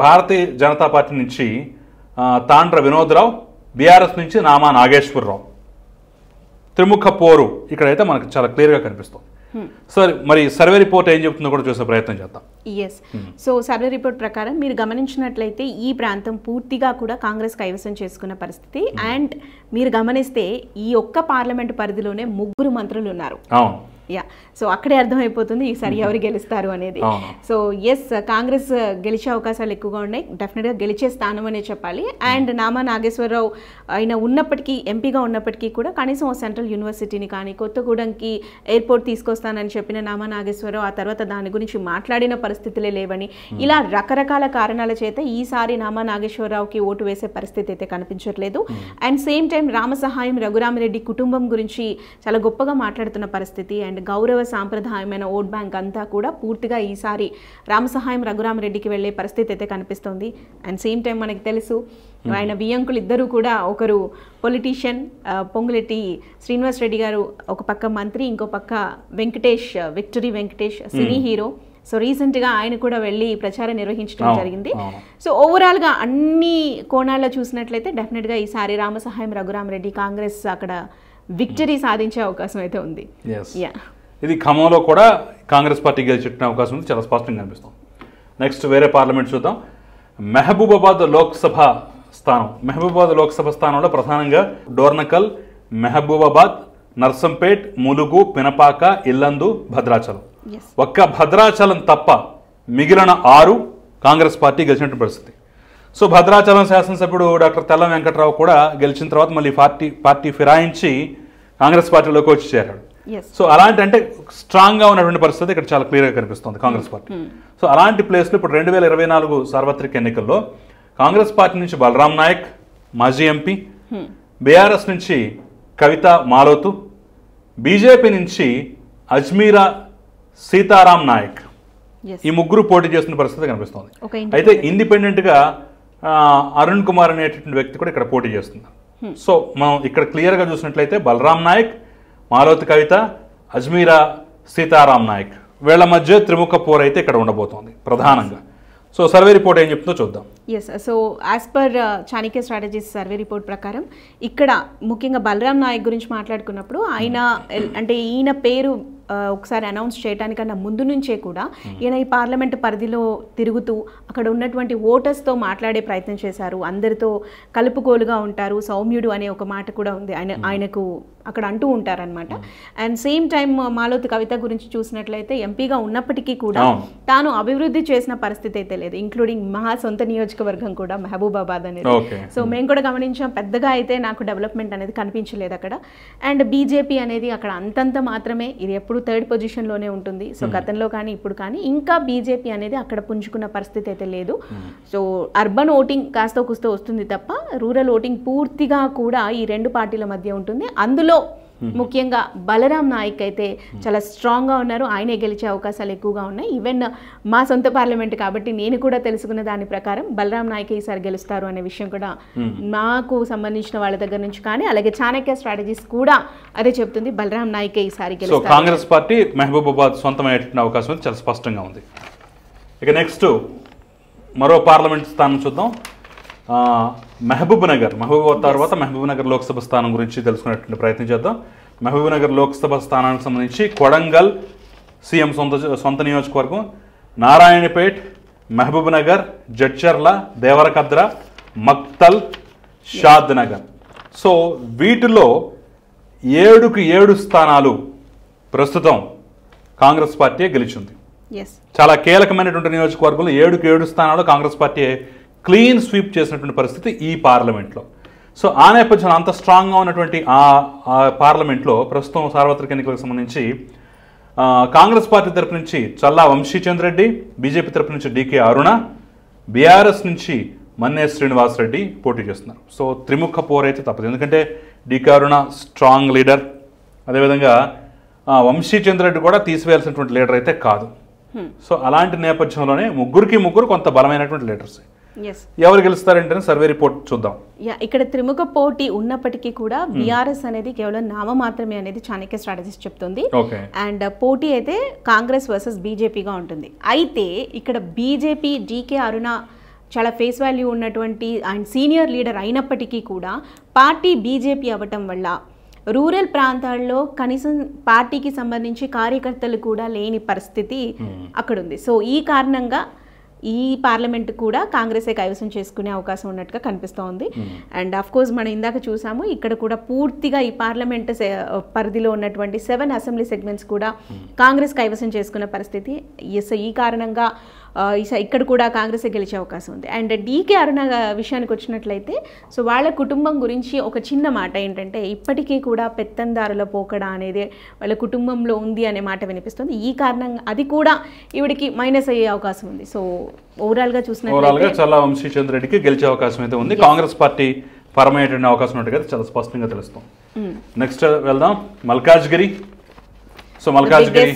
భారతీయ జనతా పార్టీ నుంచి తాండ్ర వినోద్రావు, బీఆర్ఎస్ నుంచి నామా నాగేశ్వరరావు, త్రిముఖ పోరు ఇక్కడైతే మనకు చాలా క్లియర్గా కనిపిస్తుంది. సరే, మరి సర్వే రిపోర్ట్ ఏం చెప్తుందో కూడా చూసే ప్రయత్నం చేద్దాం. సో సర్వే రిపోర్ట్ ప్రకారం మీరు గమనించినట్లయితే ఈ ప్రాంతం పూర్తిగా కూడా కాంగ్రెస్ కైవసం చేసుకున్న పరిస్థితి. అండ్ మీరు గమనిస్తే ఈ ఒక్క పార్లమెంట్ పరిధిలోనే 3 మంత్రులు ఉన్నారు. సో అక్కడే అర్థమైపోతుంది ఈసారి ఎవరు గెలుస్తారు అనేది. సో కాంగ్రెస్ గెలిచే అవకాశాలు ఎక్కువగా ఉన్నాయి, డెఫినెట్గా గెలిచే స్థానం అనే చెప్పాలి. అండ్ నామా నాగేశ్వరరావు ఆయన ఉన్నప్పటికీ, ఎంపీగా ఉన్నప్పటికీ కూడా కనీసం ఓ సెంట్రల్ యూనివర్సిటీని కానీ కొత్తగూడెంకి ఎయిర్పోర్ట్ తీసుకొస్తానని చెప్పిన నామా నాగేశ్వరరావు ఆ తర్వాత దాని గురించి మాట్లాడిన పరిస్థితులే లేవని, ఇలా రకరకాల కారణాల చేత ఈసారి నామా నాగేశ్వరరావుకి ఓటు వేసే పరిస్థితి అయితే కనిపించట్లేదు. And same time Ramasahayam Raghurama Reddy కుటుంబం గురించి చాలా గొప్పగా మాట్లాడుతున్న పరిస్థితి. అండ్ గౌరవ సాంప్రదాయమైన ఓట్ బ్యాంక్ అంతా కూడా పూర్తిగా ఈసారి రామసహాయం రఘురామరెడ్డికి వెళ్లే పరిస్థితి అయితే కనిపిస్తుంది. అండ్ సేమ్ టైం మనకి తెలుసు ఆయన వియంకులు ఇద్దరు కూడా, ఒకరు పొలిటీషియన్ పొంగులెట్టి శ్రీనివాస్ రెడ్డి గారు ఒక పక్క మంత్రి, ఇంకో పక్క Venkatesh, victory Venkatesh cine hero. So రీసెంట్గా ఆయన కూడా వెళ్ళి ప్రచారం నిర్వహించడం జరిగింది. సో ఓవరాల్గా అన్ని కోణాల్లో చూసినట్లయితే డెఫినెట్గా ఈసారి రామసహాయం రఘురామరెడ్డి కాంగ్రెస్ అక్కడ విక్టరీ సాధించే అవకాశం అయితే ఉంది. ఇది ఖమ్మంలో కూడా కాంగ్రెస్ పార్టీ గెలిచే అవకాశం ఉంది, చాలా స్పష్టంగా కనిపిస్తుంది. నెక్స్ట్ వేరే పార్లమెంట్ చూద్దాం. మహబూబాబాద్ లోక్సభ స్థానం. మహబూబాబాద్ లోక్సభ స్థానంలో ప్రధానంగా డోర్నకల్, మహబూబాబాద్, నర్సంపేట్, ములుగు, పినపాక, ఇల్లందు, భద్రాచలం. ఒక్క భద్రాచలం తప్ప మిగిలిన 6 కాంగ్రెస్ పార్టీ గెలిచినటువంటి పరిస్థితి. సో భద్రాచలం శాసనసభ్యుడు డాక్టర్ తెల్ల వెంకట్రావు కూడా గెలిచిన తర్వాత మళ్ళీ పార్టీ ఫిరాయించి కాంగ్రెస్ పార్టీలోకి వచ్చి చేరాడు. సో అలాంటి, అంటే స్ట్రాంగ్గా ఉన్నటువంటి పరిస్థితి ఇక్కడ చాలా క్లియర్గా కనిపిస్తుంది కాంగ్రెస్ పార్టీ. సో అలాంటి ప్లేస్లో ఇప్పుడు 2024 సార్వత్రిక ఎన్నికల్లో కాంగ్రెస్ పార్టీ నుంచి బలరాం నాయక్ మాజీ ఎంపీ, బీఆర్ఎస్ నుంచి కవిత మాలోతు, బీజేపీ నుంచి అజ్మీరా సీతారాం నాయక్, ఈ 3 పోటీ చేస్తున్న పరిస్థితి కనిపిస్తుంది. అయితే ఇండిపెండెంట్గా అరుణ్ కుమార్ అనేటువంటి వ్యక్తి కూడా ఇక్కడ పోటీ చేస్తున్నారు. సో మనం ఇక్కడ క్లియర్గా చూసినట్లయితే బలరాం నాయక్, మాలోతు కవిత, అజ్మీరా సీతారాం నాయక్ వీళ్ళ మధ్య త్రిముఖ పోరు అయితే ఇక్కడ ఉండబోతోంది ప్రధానంగా. సో సర్వే రిపోర్ట్ ఏం చెప్తుందో చూద్దాం. So as per Chanakya strategies survey report ప్రకారం ఇక్కడ ముఖ్యంగా బలరాం నాయక్ గురించి మాట్లాడుకున్నప్పుడు ఆయన, అంటే ఈయన పేరు ఒకసారి అనౌన్స్ చేయడానికన్నా ముందు నుంచే కూడా ఈయన ఈ పార్లమెంట్ పరిధిలో తిరుగుతూ అక్కడ ఉన్నటువంటి ఓటర్స్తో మాట్లాడే ప్రయత్నం చేశారు, అందరితో కలుపుకోలుగా ఉంటారు, సౌమ్యుడు అనే ఒక మాట కూడా ఉంది ఆయనకు అక్కడ అంటూ ఉంటారనమాట. అండ్ సేమ్ టైం మాలోతి కవిత గురించి చూసినట్లయితే ఎంపీగా ఉన్నప్పటికీ కూడా తాను అభివృద్ధి చేసిన పరిస్థితి అయితే లేదు, ఇంక్లూడింగ్ మా సొంత నియోజకవర్గం కూడా మహబూబాబాద్ అనేది. సో మేము కూడా గమనించాం, పెద్దగా అయితే నాకు డెవలప్మెంట్ అనేది కనిపించలేదు అక్కడ. అండ్ బీజేపీ అనేది అక్కడ అంతంత మాత్రమే, ఇది ఎప్పుడు 3rd పొజిషన్లోనే ఉంటుంది. సో గతంలో కానీ ఇప్పుడు కానీ ఇంకా బీజేపీ అనేది అక్కడ పుంజుకున్న పరిస్థితి అయితే లేదు. సో అర్బన్ ఓటింగ్ కాస్త కూస్తో వస్తుంది తప్ప రూరల్ ఓటింగ్ పూర్తిగా కూడా ఈ రెండు పార్టీల మధ్య ఉంటుంది. అందులో ముఖ్యంగా బలరాం నాయక్ అయితే చాలా స్ట్రాంగ్గా ఉన్నారు, ఆయనే గెలిచే అవకాశాలు ఎక్కువగా ఉన్నాయి. ఈవెన్ మా సొంత పార్లమెంట్ కాబట్టి నేను కూడా తెలుసుకున్న దాని ప్రకారం బలరాం నాయక్ ఈసారి గెలుస్తారు అనే విషయం కూడా నాకు సంబంధించిన వాళ్ళ దగ్గర నుంచి కానీ అలాగే చాణక్య స్ట్రాటజీస్ కూడా అదే చెప్తుంది, బలరాం నాయక్ ఈసారి గెలుస్తారు. కాంగ్రెస్ పార్టీ మహబూబాబాద్ సొంతమయ్యే అవకాశం చాలా స్పష్టంగా ఉంది. ఇక నెక్స్ట్ మరో పార్లమెంట్ స్థానం చూద్దాం. మహబూబాబాద్ తర్వాత మహబూబ్నగర్ లోక్సభ స్థానం గురించి తెలుసుకునేటువంటి ప్రయత్నం చేద్దాం. మహబూబ్నగర్ లోక్సభ స్థానానికి సంబంధించి కొడంగల్ సీఎం సొంత నియోజకవర్గం, నారాయణపేట్, మహబూబ్నగర్, జడ్చర్ల, దేవరకద్ర, మక్తల్, షాద్ నగర్. సో వీటిలో 7కు 7 స్థానాలు ప్రస్తుతం కాంగ్రెస్ పార్టీ గెలిచింది. చాలా కీలకమైనటువంటి నియోజకవర్గంలో 7కు 7 స్థానాలు కాంగ్రెస్ పార్టీ క్లీన్ స్వీప్ చేసినటువంటి పరిస్థితి ఈ పార్లమెంట్లో. సో ఆ నేపథ్యంలో అంత స్ట్రాంగ్గా ఉన్నటువంటి ఆ పార్లమెంట్లో ప్రస్తుతం సార్వత్రిక ఎన్నికలకు సంబంధించి కాంగ్రెస్ పార్టీ తరపు నుంచి చల్లా వంశీచంద్ర రెడ్డి, బీజేపీ తరపు నుంచి డీకే అరుణ, బీఆర్ఎస్ నుంచి మన్నే శ్రీనివాసరెడ్డి పోటీ చేస్తున్నారు. సో త్రిముఖ పోర్ అయితే తప్పదు, ఎందుకంటే డీకే అరుణ స్ట్రాంగ్ లీడర్, అదేవిధంగా వంశీచంద్ర రెడ్డి కూడా తీసివేయాల్సినటువంటి లీడర్ అయితే కాదు. సో అలాంటి నేపథ్యంలోనే ముగ్గురు కొంత బలమైనటువంటి లీడర్స్. ఎవరు గెలుస్తారంటే సర్వే రిపోర్ట్ చూద్దాం. ఇక్కడ త్రిముఖ పోటీ ఉన్నప్పటికీ కూడా బీఆర్ఎస్ అనేది కేవలం నామ మాత్రమే అనేది చాణక్య స్ట్రాటజీస్ చెప్తుంది. అండ్ పోటీ అయితే కాంగ్రెస్ వర్సెస్ బీజేపీగా ఉంటుంది. అయితే ఇక్కడ బీజేపీ డీకే అరుణ చాలా ఫేస్ వాల్యూ ఉన్నటువంటి అండ్ సీనియర్ లీడర్ అయినప్పటికీ కూడా పార్టీ బీజేపీ అవ్వటం వల్ల రూరల్ ప్రాంతాల్లో కనీసం పార్టీకి సంబంధించి కార్యకర్తలు కూడా లేని పరిస్థితి అక్కడ ఉంది. సో ఈ కారణంగా ఈ పార్లమెంట్ కూడా కాంగ్రెసే కైవసం చేసుకునే అవకాశం ఉన్నట్టుగా కనిపిస్తోంది. అండ్ ఆఫ్ కోర్స్ మనం ఇందాక చూసాము, ఇక్కడ కూడా పూర్తిగా ఈ పార్లమెంట్ పరిధిలో ఉన్నటువంటి 7 అసెంబ్లీ సెగ్మెంట్స్ కూడా కాంగ్రెస్ కైవసం చేసుకున్న పరిస్థితి. ఈ కారణంగా ఇక్కడ కూడా కాంగ్రెస్ గెలిచే అవకాశం ఉంది. అండ్ డీకే అరుణ విషయానికి వచ్చినట్లయితే సో వాళ్ళ కుటుంబం గురించి ఒక చిన్న మాట ఏంటంటే ఇప్పటికీ కూడా పెత్తందారుల పోకడ అనేది వాళ్ళ కుటుంబంలో ఉంది అనే మాట వినిపిస్తుంది. ఈ కారణంగా అది కూడా ఈవిడికి మైనస్ అయ్యే అవకాశం ఉంది. సో ఓవరాల్గా చూసినట్లయితే చల్లా వంశీచంద్ర రెడ్డికి గెలిచే అవకాశం అయితే ఉంది. కాంగ్రెస్ పార్టీ పరమయ్యేటువంటి అవకాశం ఉన్నట్టుగా చాలా స్పష్టంగా తెలుస్తాం. నెక్స్ట్ వెళ్దాం Malkajgiri. So Malkajgiri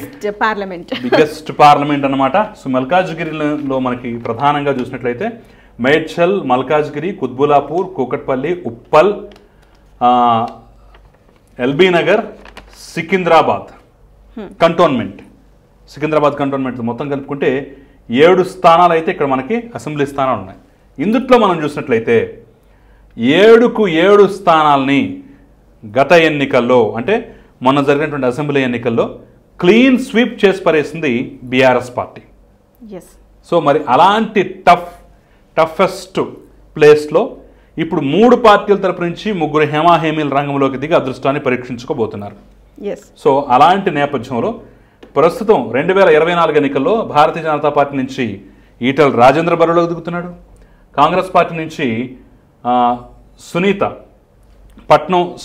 biggest parliament అన్నమాట. సో మల్కాజ్గిరిలో మనకి ప్రధానంగా చూసినట్లయితే మేడ్చల్, మల్కాజ్గిరి, కుత్బులాపూర్, కూకట్పల్లి, ఉప్పల్, ఎల్బీ నగర్, సికింద్రాబాద్ కంటోన్మెంట్ మొత్తం కలుపుకుంటే 7 స్థానాలు అయితే ఇక్కడ మనకి అసెంబ్లీ స్థానాలు ఉన్నాయి. ఇందుట్లో మనం చూసినట్లయితే 7కు 7 స్థానాలని గత ఎన్నికల్లో అంటే మొన్న జరిగినటువంటి అసెంబ్లీ ఎన్నికల్లో క్లీన్ స్వీప్ చేసి పరేసింది బీఆర్ఎస్ పార్టీ. సో మరి అలాంటి టఫెస్ట్ ప్లేస్లో ఇప్పుడు 3 పార్టీల తరపు నుంచి 3 హేమాహేమీల రంగంలోకి దిగి అదృష్టాన్ని పరీక్షించుకోబోతున్నారు. సో అలాంటి నేపథ్యంలో ప్రస్తుతం 2024 ఎన్నికల్లో భారతీయ జనతా పార్టీ నుంచి ఈటల రాజేంద్ర బరిలోకి దిగుతున్నాడు. కాంగ్రెస్ పార్టీ నుంచి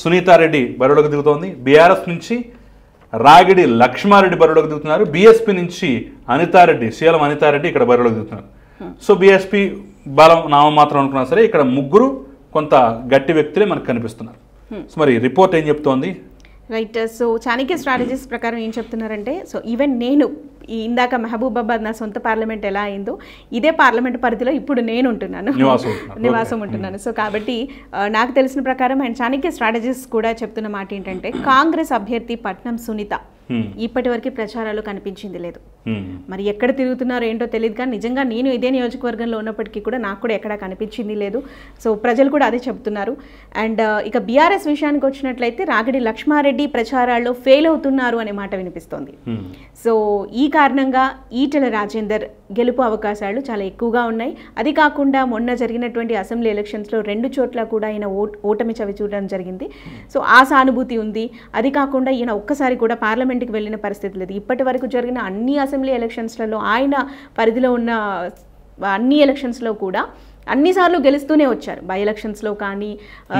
సునీతారెడ్డి బరిలోకి దిగుతోంది. బీఆర్ఎస్ నుంచి రాగిడి లక్ష్మారెడ్డి బరిలోకి దిగుతున్నారు. బీఎస్పీ నుంచి సీఎం అనితారెడ్డి ఇక్కడ బరిలోకి దిగుతున్నారు. సో బీఎస్పీ బలం నామమాత్రం అనుకున్నా సరే ఇక్కడ 3 కొంత గట్టి వ్యక్తులే మనకు కనిపిస్తున్నారు. సో మరి రిపోర్ట్ ఏం చెప్తోంది? రైట్. సో చాణక్య స్ట్రాటజీస్ ప్రకారం ఏం చెప్తున్నారంటే సో ఈవెన్ నేను ఇందాక మహబూబాబాద్ నా సొంత పార్లమెంట్ ఎలా అయిందో ఇదే పార్లమెంట్ పరిధిలో ఇప్పుడు నేను ఉంటున్నాను, నివాసం ఉంటున్నాను. సో కాబట్టి నాకు తెలిసిన ప్రకారం అండ్ చాణక్య స్ట్రాటజీస్ కూడా చెప్తున్న మాట ఏంటంటే కాంగ్రెస్ అభ్యర్థి పట్నం సునీత ఇప్పటి వరకు ప్రచారాలు కనిపించింది లేదు. మరి ఎక్కడ తిరుగుతున్నారో ఏంటో తెలియదు, కానీ నిజంగా నేను ఇదే నియోజకవర్గంలో ఉన్నప్పటికీ కూడా నాకు కూడా ఎక్కడా కనిపించింది లేదు. సో ప్రజలు కూడా అదే చెప్తున్నారు. అండ్ ఇక బీఆర్ఎస్ విషయానికి వచ్చినట్లయితే రాగిడి లక్ష్మారెడ్డి ప్రచారాల్లో ఫెయిల్ అవుతున్నారు అనే మాట వినిపిస్తోంది. సో ఈ కారణంగా ఈటెల రాజేందర్ గెలుపు అవకాశాలు చాలా ఎక్కువగా ఉన్నాయి. అది కాకుండా మొన్న జరిగినటువంటి అసెంబ్లీ ఎలక్షన్స్లో 2 చోట్ల కూడా ఈయన ఓటమి చవి చూడడం జరిగింది. సో ఆ సానుభూతి ఉంది. అది కాకుండా ఈయన ఒక్కసారి కూడా పార్లమెంట్కి వెళ్ళిన పరిస్థితి లేదు. ఇప్పటి వరకు జరిగిన అన్ని అసెంబ్లీ ఎలక్షన్స్లలో ఆయన పరిధిలో ఉన్న అన్ని ఎలక్షన్స్లో కూడా అన్నిసార్లు గెలుస్తూనే వచ్చారు. బై ఎలక్షన్స్లో కానీ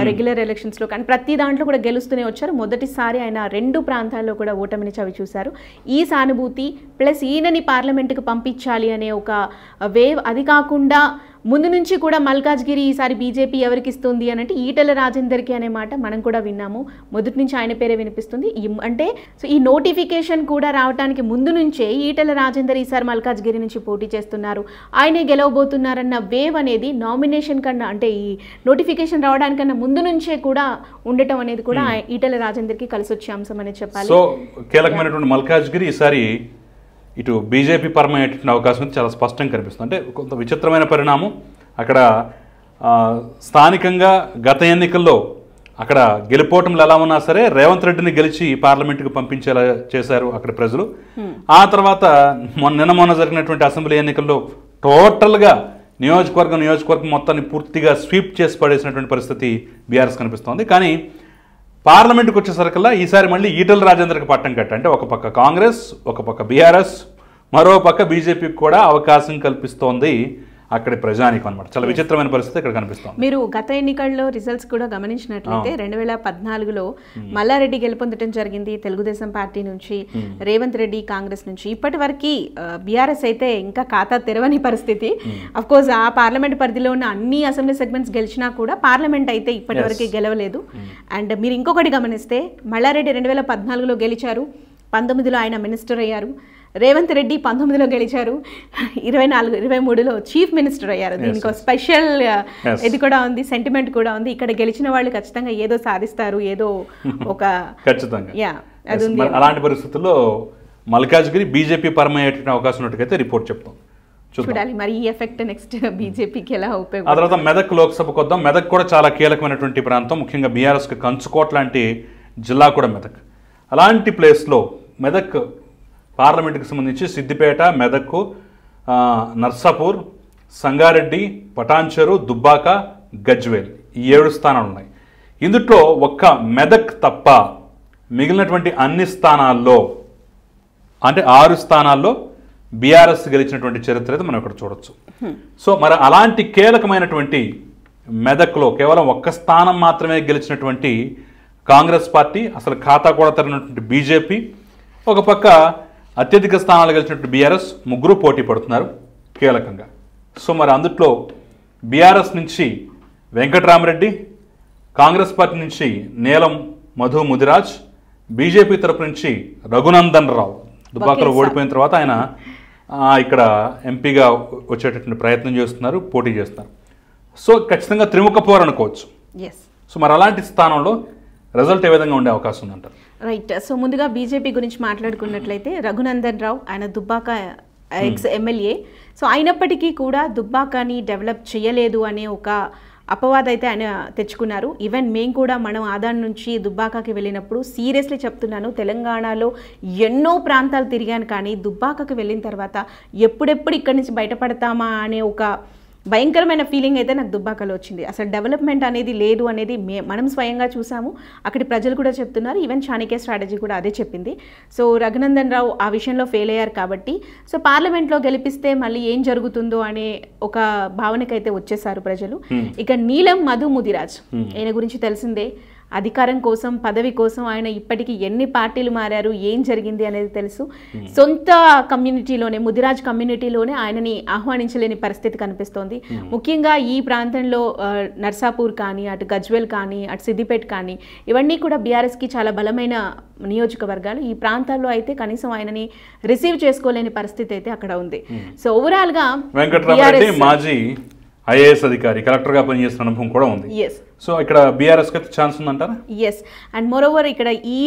రెగ్యులర్ ఎలక్షన్స్లో కానీ ప్రతి దాంట్లో కూడా గెలుస్తూనే వచ్చారు. మొదటిసారి ఆయన 2 ప్రాంతాల్లో కూడా ఓటమిని చవి చూశారు. ఈ సానుభూతి ప్లస్ ఈయనని పార్లమెంటుకు పంపించాలి అనే ఒక వేవ్, అది కాకుండా ముందు నుంచి కూడా మల్కాజ్గిరి ఈసారి బీజేపీ ఎవరికి ఇస్తుంది అని అంటే ఈటెల రాజేందర్కి అనే మాట మనం కూడా విన్నాము. మొదటి నుంచి ఆయన పేరే వినిపిస్తుంది. అంటే సో ఈ నోటిఫికేషన్ కూడా రావడానికి ముందు నుంచే ఈటెల రాజేందర్ ఈసారి మల్కాజ్గిరి నుంచి పోటీ చేస్తున్నారు, ఆయనే గెలవబోతున్నారన్న వేవ్ అనేది నామినేషన్ కన్నా అంటే ఈ నోటిఫికేషన్ రావడానికన్నా ముందు నుంచే కూడా ఉండటం అనేది కూడా ఈటెల రాజేందర్కి కలిసి వచ్చే అంశం అనేది చెప్పాలి. సో కీలకమైనటువంటి మల్కాజ్గిరి ఈసారి ఇటు బీజేపీ పరమయ్యేటువంటి అవకాశం చాలా స్పష్టంగా కనిపిస్తుంది. అంటే కొంత విచిత్రమైన పరిణామం. అక్కడ స్థానికంగా గత ఎన్నికల్లో అక్కడ గెలుపోవటంలో ఎలా ఉన్నా సరే రేవంత్ రెడ్డిని గెలిచి పార్లమెంటుకు పంపించేలా చేశారు అక్కడ ప్రజలు. ఆ తర్వాత మొన్న జరిగినటువంటి అసెంబ్లీ ఎన్నికల్లో టోటల్గా నియోజకవర్గం మొత్తాన్ని పూర్తిగా స్వీప్ చేసి పడేసినటువంటి పరిస్థితి బీఆర్ఎస్ కనిపిస్తోంది. కానీ పార్లమెంట్కి వచ్చేసరికల్లా ఈసారి మళ్ళీ ఈటెల రాజేందర్కి పట్టం కట్ట, అంటే ఒక పక్క కాంగ్రెస్, ఒక పక్క బీఆర్ఎస్, మరో పక్క బీజేపీకి కూడా అవకాశం కల్పిస్తోంది అక్కడి ప్రజానీకం అనమాట. చాలా విచిత్రమైన పరిస్థితి ఇక్కడ కనిపిస్తుంది. మీరు గత ఎన్నికల్లో రిజల్ట్స్ కూడా గమనించినట్లయితే 2014లో మల్లారెడ్డి గెలుపొందడం జరిగింది తెలుగుదేశం పార్టీ నుంచి, రేవంత్ రెడ్డి కాంగ్రెస్ నుంచి. ఇప్పటి వరకు బీఆర్ఎస్ అయితే ఇంకా ఖాతా తెరవని పరిస్థితి. అఫ్ కోర్స్ ఆ పార్లమెంట్ పరిధిలో ఉన్న అన్ని అసెంబ్లీ సెగ్మెంట్స్ గెలిచినా కూడా పార్లమెంట్ అయితే ఇప్పటి వరకు గెలవలేదు. అండ్ మీరు ఇంకొకటి గమనిస్తే మల్లారెడ్డి 2014లో గెలిచారు, 19లో ఆయన మినిస్టర్ అయ్యారు. రేవంత్ రెడ్డి 19లో గెలిచారు, 23లో చీఫ్ మినిస్టర్ అయ్యారు. దీనికి స్పెషల్ ఇది కూడా ఉంది, సెంటిమెంట్ కూడా ఉంది. ఇక్కడ గెలిచిన వాళ్ళు ఖచ్చితంగా ఏదో సాధిస్తారు, ఏదో ఒక ఖచ్చితంగా అలాంటి పరిస్థితుల్లో మల్కాజ్గిరి బీజేపీ పరమయ్యేటువంటి అవకాశం ఉన్నట్టుగా రిపోర్ట్ చెప్తాం. చూడాలి మరి ఈ ఎఫెక్ట్ నెక్స్ట్ బీజేపీకి ఎలా ఉపయోగపడుతుంది. ఆ తర్వాత మెదక్ లోక్సభకు వద్దాం. మెదక్ కూడా చాలా కీలకమైనటువంటి ప్రాంతం, ముఖ్యంగా బీఆర్ఎస్కి కంచుకోట లాంటి జిల్లా కూడా మెదక్. అలాంటి ప్లేస్లో మెదక్ పార్లమెంటుకి సంబంధించి సిద్దిపేట, మెదక్, నర్సాపూర్, సంగారెడ్డి, పటాన్చెరు, దుబ్బాక, గజ్వేల్ ఈ 7 స్థానాలు ఉన్నాయి. ఇందులో ఒక్క మెదక్ తప్ప మిగిలినటువంటి అన్ని స్థానాల్లో అంటే 6 స్థానాల్లో బీఆర్ఎస్ గెలిచినటువంటి చరిత్ర అయితే మనం ఇక్కడ చూడొచ్చు. సో మరి అలాంటి కీలకమైనటువంటి మెదక్లో కేవలం 1 స్థానం మాత్రమే గెలిచినటువంటి కాంగ్రెస్ పార్టీ, అసలు ఖాతా కూడా తెరినటువంటి బీజేపీ, ఒక పక్క అత్యధిక స్థానాలు గెలిచినటువంటి బీఆర్ఎస్, ముగ్గురు పోటీ పడుతున్నారు కీలకంగా. సో మరి అందుట్లో బీఆర్ఎస్ నుంచి వెంకటరామరెడ్డి, కాంగ్రెస్ పార్టీ నుంచి నీలం మధు ముదిరాజ్, బీజేపీ తరపు నుంచి రఘునందన్ రావు దుబ్బాకలో ఓడిపోయిన తర్వాత ఆయన ఇక్కడ ఎంపీగా వచ్చేటటువంటి ప్రయత్నం చేస్తున్నారు, పోటీ చేస్తున్నారు. సో ఖచ్చితంగా త్రిముఖ పోరు అనుకోవచ్చు. సో మరి అలాంటి స్థానంలో రిజల్ట్ ఏ విధంగా ఉండే అవకాశం ఉందంటారు? రైట్. సో ముందుగా బీజేపీ గురించి మాట్లాడుకున్నట్లయితే రఘునందన్ రావు ఆయన దుబ్బాక ఎక్స్ ఎమ్మెల్యే. సో అయినప్పటికీ కూడా దుబ్బాకని డెవలప్ చేయలేదు అనే ఒక అపవాదం అయితే ఆయన తెచ్చుకున్నారు. ఈవెన్ మేము కూడా మనం ఆదాన్ నుంచి దుబ్బాకకి వెళ్ళినప్పుడు సీరియస్లీ చెప్తున్నాను, తెలంగాణలో ఎన్నో ప్రాంతాలు తిరిగాను, కానీ దుబ్బాకకి వెళ్ళిన తర్వాత ఎప్పుడెప్పుడు ఇక్కడి నుంచి బయటపడతామా అనే ఒక భయంకరమైన ఫీలింగ్ అయితే నాకు దుబ్బాకలో వచ్చింది. అసలు డెవలప్మెంట్ అనేది లేదు అనేది మనం స్వయంగా చూసాము, అక్కడి ప్రజలు కూడా చెప్తున్నారు. ఈవెన్ చాణక్య స్ట్రాటజీ కూడా అదే చెప్పింది. సో రఘునందన్ రావు ఆ విషయంలో ఫెయిల్ అయ్యారు కాబట్టి సో పార్లమెంట్లో గెలిపిస్తే మళ్ళీ ఏం జరుగుతుందో అనే ఒక భావనకైతే వచ్చేసారు ప్రజలు. ఇక నీలం మధు ముదిరాజ్ ఆయన గురించి తెలిసిందే, అధికారం కోసం పదవి కోసం ఆయన ఇప్పటికీ ఎన్ని పార్టీలు మారారు, ఏం జరిగింది అనేది తెలుసు. సొంత కమ్యూనిటీలోనే ముదిరాజ్ కమ్యూనిటీలోనే ఆయనని ఆహ్వానించలేని పరిస్థితి కనిపిస్తోంది. ముఖ్యంగా ఈ ప్రాంతంలో నర్సాపూర్ కానీ, అటు గజ్వేల్ కానీ, అటు సిద్దిపేట కానీ ఇవన్నీ కూడా బీఆర్ఎస్కి చాలా బలమైన నియోజకవర్గాలు. ఈ ప్రాంతాల్లో అయితే కనీసం ఆయనని రిసీవ్ చేసుకోలేని పరిస్థితి అయితే అక్కడ ఉంది. సో ఓవరాల్ గా వెంకటరామరెడ్డి మాజీ ఐఏఎస్ అధికారి, కలెక్టర్గా పనిచేసిన అనుభవం కూడా ఉంది. ఎస్. సో ఇక్కడ బీఆర్ఎస్కి అయితే ఛాన్స్ ఉందంటారా? ఎస్. అండ్ మోర్ ఓవర్ ఇక్కడ ఈ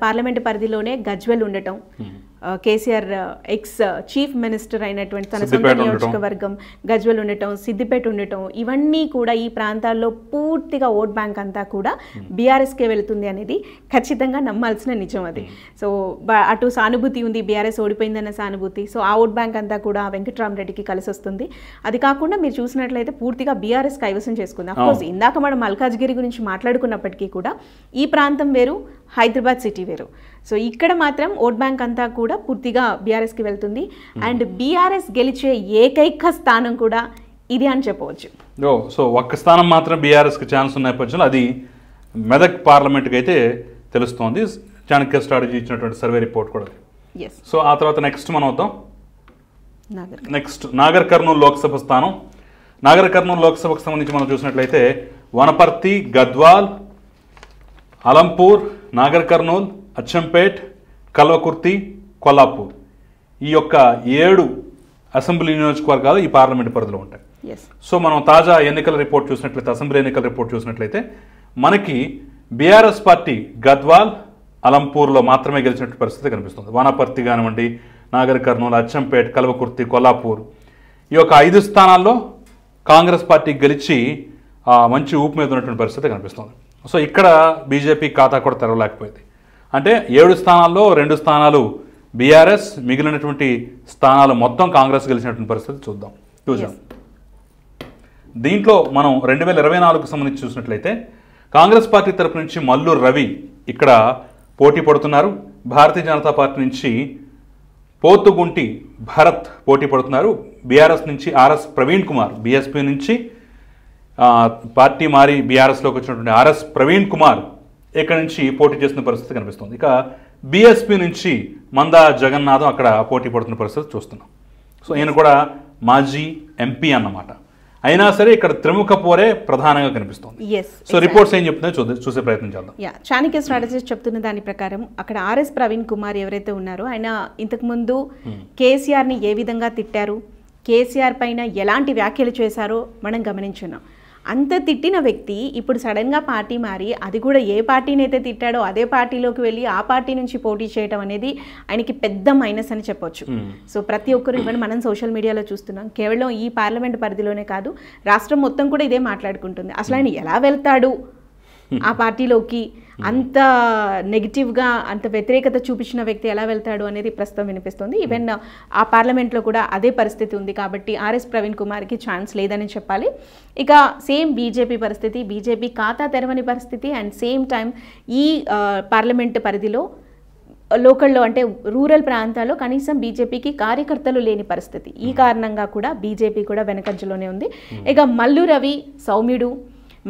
పార్లమెంట్ పరిధిలోనే గజ్వెల్ ఉండటం, కేసీఆర్ ఎక్స్ చీఫ్ మినిస్టర్ అయినటువంటి తన సొంత నియోజకవర్గం గజ్వెల్ ఉండటం, సిద్దిపేట ఉండటం, ఇవన్నీ కూడా ఈ ప్రాంతాల్లో పూర్తిగా ఓట్ బ్యాంక్ అంతా కూడా బీఆర్ఎస్కే వెళుతుంది అనేది ఖచ్చితంగా నమ్మాల్సిన నిజం అది. సో అటు సానుభూతి ఉంది, బీఆర్ఎస్ ఓడిపోయిందన్న సానుభూతి. సో ఆ ఓట్ బ్యాంక్ అంతా కూడా వెంకట్రామరెడ్డికి కలిసి వస్తుంది. అది కాకుండా మీరు చూసినట్లయితే పూర్తిగా బీఆర్ఎస్ కైవసం చేసుకుంది. అఫ్కోర్స్ ఇందాక మనం మల్కాజ్గిరి గురించి మాట్లాడుకున్నప్పటికీ కూడా ఈ ప్రాంతం వేరు, హైదరాబాద్ సిటీ వేరు. సో ఇక్కడ మాత్రం ఓట్ బ్యాంక్ అంతా కూడా పూర్తిగా బీఆర్ఎస్కి వెళ్తుంది. అండ్ బీఆర్ఎస్ గెలిచే ఏకైక స్థానం కూడా ఇది అని చెప్పవచ్చు. సో ఒక్క స్థానం మాత్రం బీఆర్ఎస్కి ఛాన్స్ ఉన్న నేపథ్యంలో అది మెదక్ పార్లమెంట్కి అయితే తెలుస్తోంది. చాణక్య స్ట్రాటజీ ఇచ్చినటువంటి సర్వే రిపోర్ట్ కూడా. సో ఆ తర్వాత నెక్స్ట్ మనం వద్దాం. నెక్స్ట్ నాగర్ కర్నూలు లోక్సభ స్థానం. నాగర్ కర్నూలు లోక్సభకు సంబంధించి మనం చూసినట్లయితే వనపర్తి, గద్వాల్, అలంపూర్, నాగర్ కర్నూల్, అచ్చంపేట్, కల్వకుర్తి, కొల్లాపూర్ ఈ యొక్క 7 అసెంబ్లీ నియోజకవర్గాలు ఈ పార్లమెంట్ పరిధిలో ఉంటాయి. సో మనం తాజా ఎన్నికల రిపోర్ట్ చూసినట్లయితే, అసెంబ్లీ ఎన్నికల రిపోర్ట్ చూసినట్లయితే మనకి బీఆర్ఎస్ పార్టీ గద్వాల్, అలంపూర్లో మాత్రమే గెలిచినట్టు పరిస్థితి కనిపిస్తుంది. వనపర్తి కానివ్వండి, నాగర్ కర్నూలు, అచ్చంపేట్, కల్వకుర్తి, కొల్లాపూర్ ఈ యొక్క 5 స్థానాల్లో కాంగ్రెస్ పార్టీ గెలిచి మంచి ఊపు మీద ఉన్నటువంటి పరిస్థితి కనిపిస్తుంది. సో ఇక్కడ బీజేపీ ఖాతా కూడా తెరవలేకపోయింది. అంటే 7 స్థానాల్లో 2 స్థానాలు బీఆర్ఎస్, మిగిలినటువంటి స్థానాలు మొత్తం కాంగ్రెస్ గెలిచినటువంటి పరిస్థితి చూసాం. దీంట్లో మనం 2024కు సంబంధించి చూసినట్లయితే కాంగ్రెస్ పార్టీ తరపు నుంచి మల్లు రవి ఇక్కడ పోటీ పడుతున్నారు. భారతీయ జనతా పార్టీ నుంచి పోతుగుంటి భరత్ పోటీ పడుతున్నారు. బీఆర్ఎస్ నుంచి ఆర్ఎస్ ప్రవీణ్ కుమార్, బీఎస్పీ నుంచి పార్టీ మారి బీఆర్ఎస్లోకి వచ్చినటువంటి ఆర్ఎస్ ప్రవీణ్ కుమార్ ఇక్కడ నుంచి పోటీ చేస్తున్న పరిస్థితి కనిపిస్తుంది. ఇక బీఎస్పీ నుంచి మందా జగన్నాథం అక్కడ పోటీ పడుతున్న పరిస్థితి చూస్తున్నాం. సో ఈయన కూడా మాజీ ఎంపీ అన్నమాట. అయినా సరే ఇక్కడ త్రిముఖ పోరే ప్రధానంగా కనిపిస్తుంది. సో రిపోర్ట్స్ ఏం చెప్తున్నాయో చూసే ప్రయత్నం చేద్దాం. చాణక్య స్ట్రాటజిస్ట్ చెప్తున్న దాని ప్రకారం అక్కడ ఆర్ఎస్ ప్రవీణ్ కుమార్ ఎవరైతే ఉన్నారో ఆయన ఇంతకుముందు కేసీఆర్ని ఏ విధంగా తిట్టారు, కేసీఆర్ పైన ఎలాంటి వ్యాఖ్యలు చేశారో మనం గమనించున్నాం. అంత తిట్టిన వ్యక్తి ఇప్పుడు సడన్గా పార్టీ మారి, అది కూడా ఏ పార్టీని అయితే తిట్టాడో అదే పార్టీలోకి వెళ్ళి ఆ పార్టీ నుంచి పోటీ చేయడం అనేది ఆయనకి పెద్ద మైనస్ అని చెప్పొచ్చు. సో ప్రతి ఒక్కరు ఇవన్నీ మనం సోషల్ మీడియాలో చూస్తున్నాం. కేవలం ఈ పార్లమెంట్ పరిధిలోనే కాదు, రాష్ట్రం మొత్తం కూడా ఇదే మాట్లాడుకుంటుంది. అసలు ఆయన ఎలా వెళ్తాడు ఆ పార్టీలోకి, అంత నెగిటివ్గా అంత వ్యతిరేకత చూపించిన వ్యక్తి ఎలా వెళ్తాడు అనేది ప్రస్తుతం వినిపిస్తుంది. ఈవెన్ ఆ పార్లమెంట్లో కూడా అదే పరిస్థితి ఉంది. కాబట్టి ఆర్ఎస్ ప్రవీణ్ కుమార్కి ఛాన్స్ లేదని చెప్పాలి. ఇక సేమ్ బీజేపీ పరిస్థితి, బీజేపీ ఖాతా తెరవని పరిస్థితి. అండ్ సేమ్ టైం ఈ పార్లమెంట్ పరిధిలో లోకల్లో అంటే రూరల్ ప్రాంతాల్లో కనీసం బీజేపీకి కార్యకర్తలు లేని పరిస్థితి. ఈ కారణంగా కూడా బీజేపీ కూడా వెనకంజలోనే ఉంది. ఇక మల్లు రవి సౌమ్యుడు,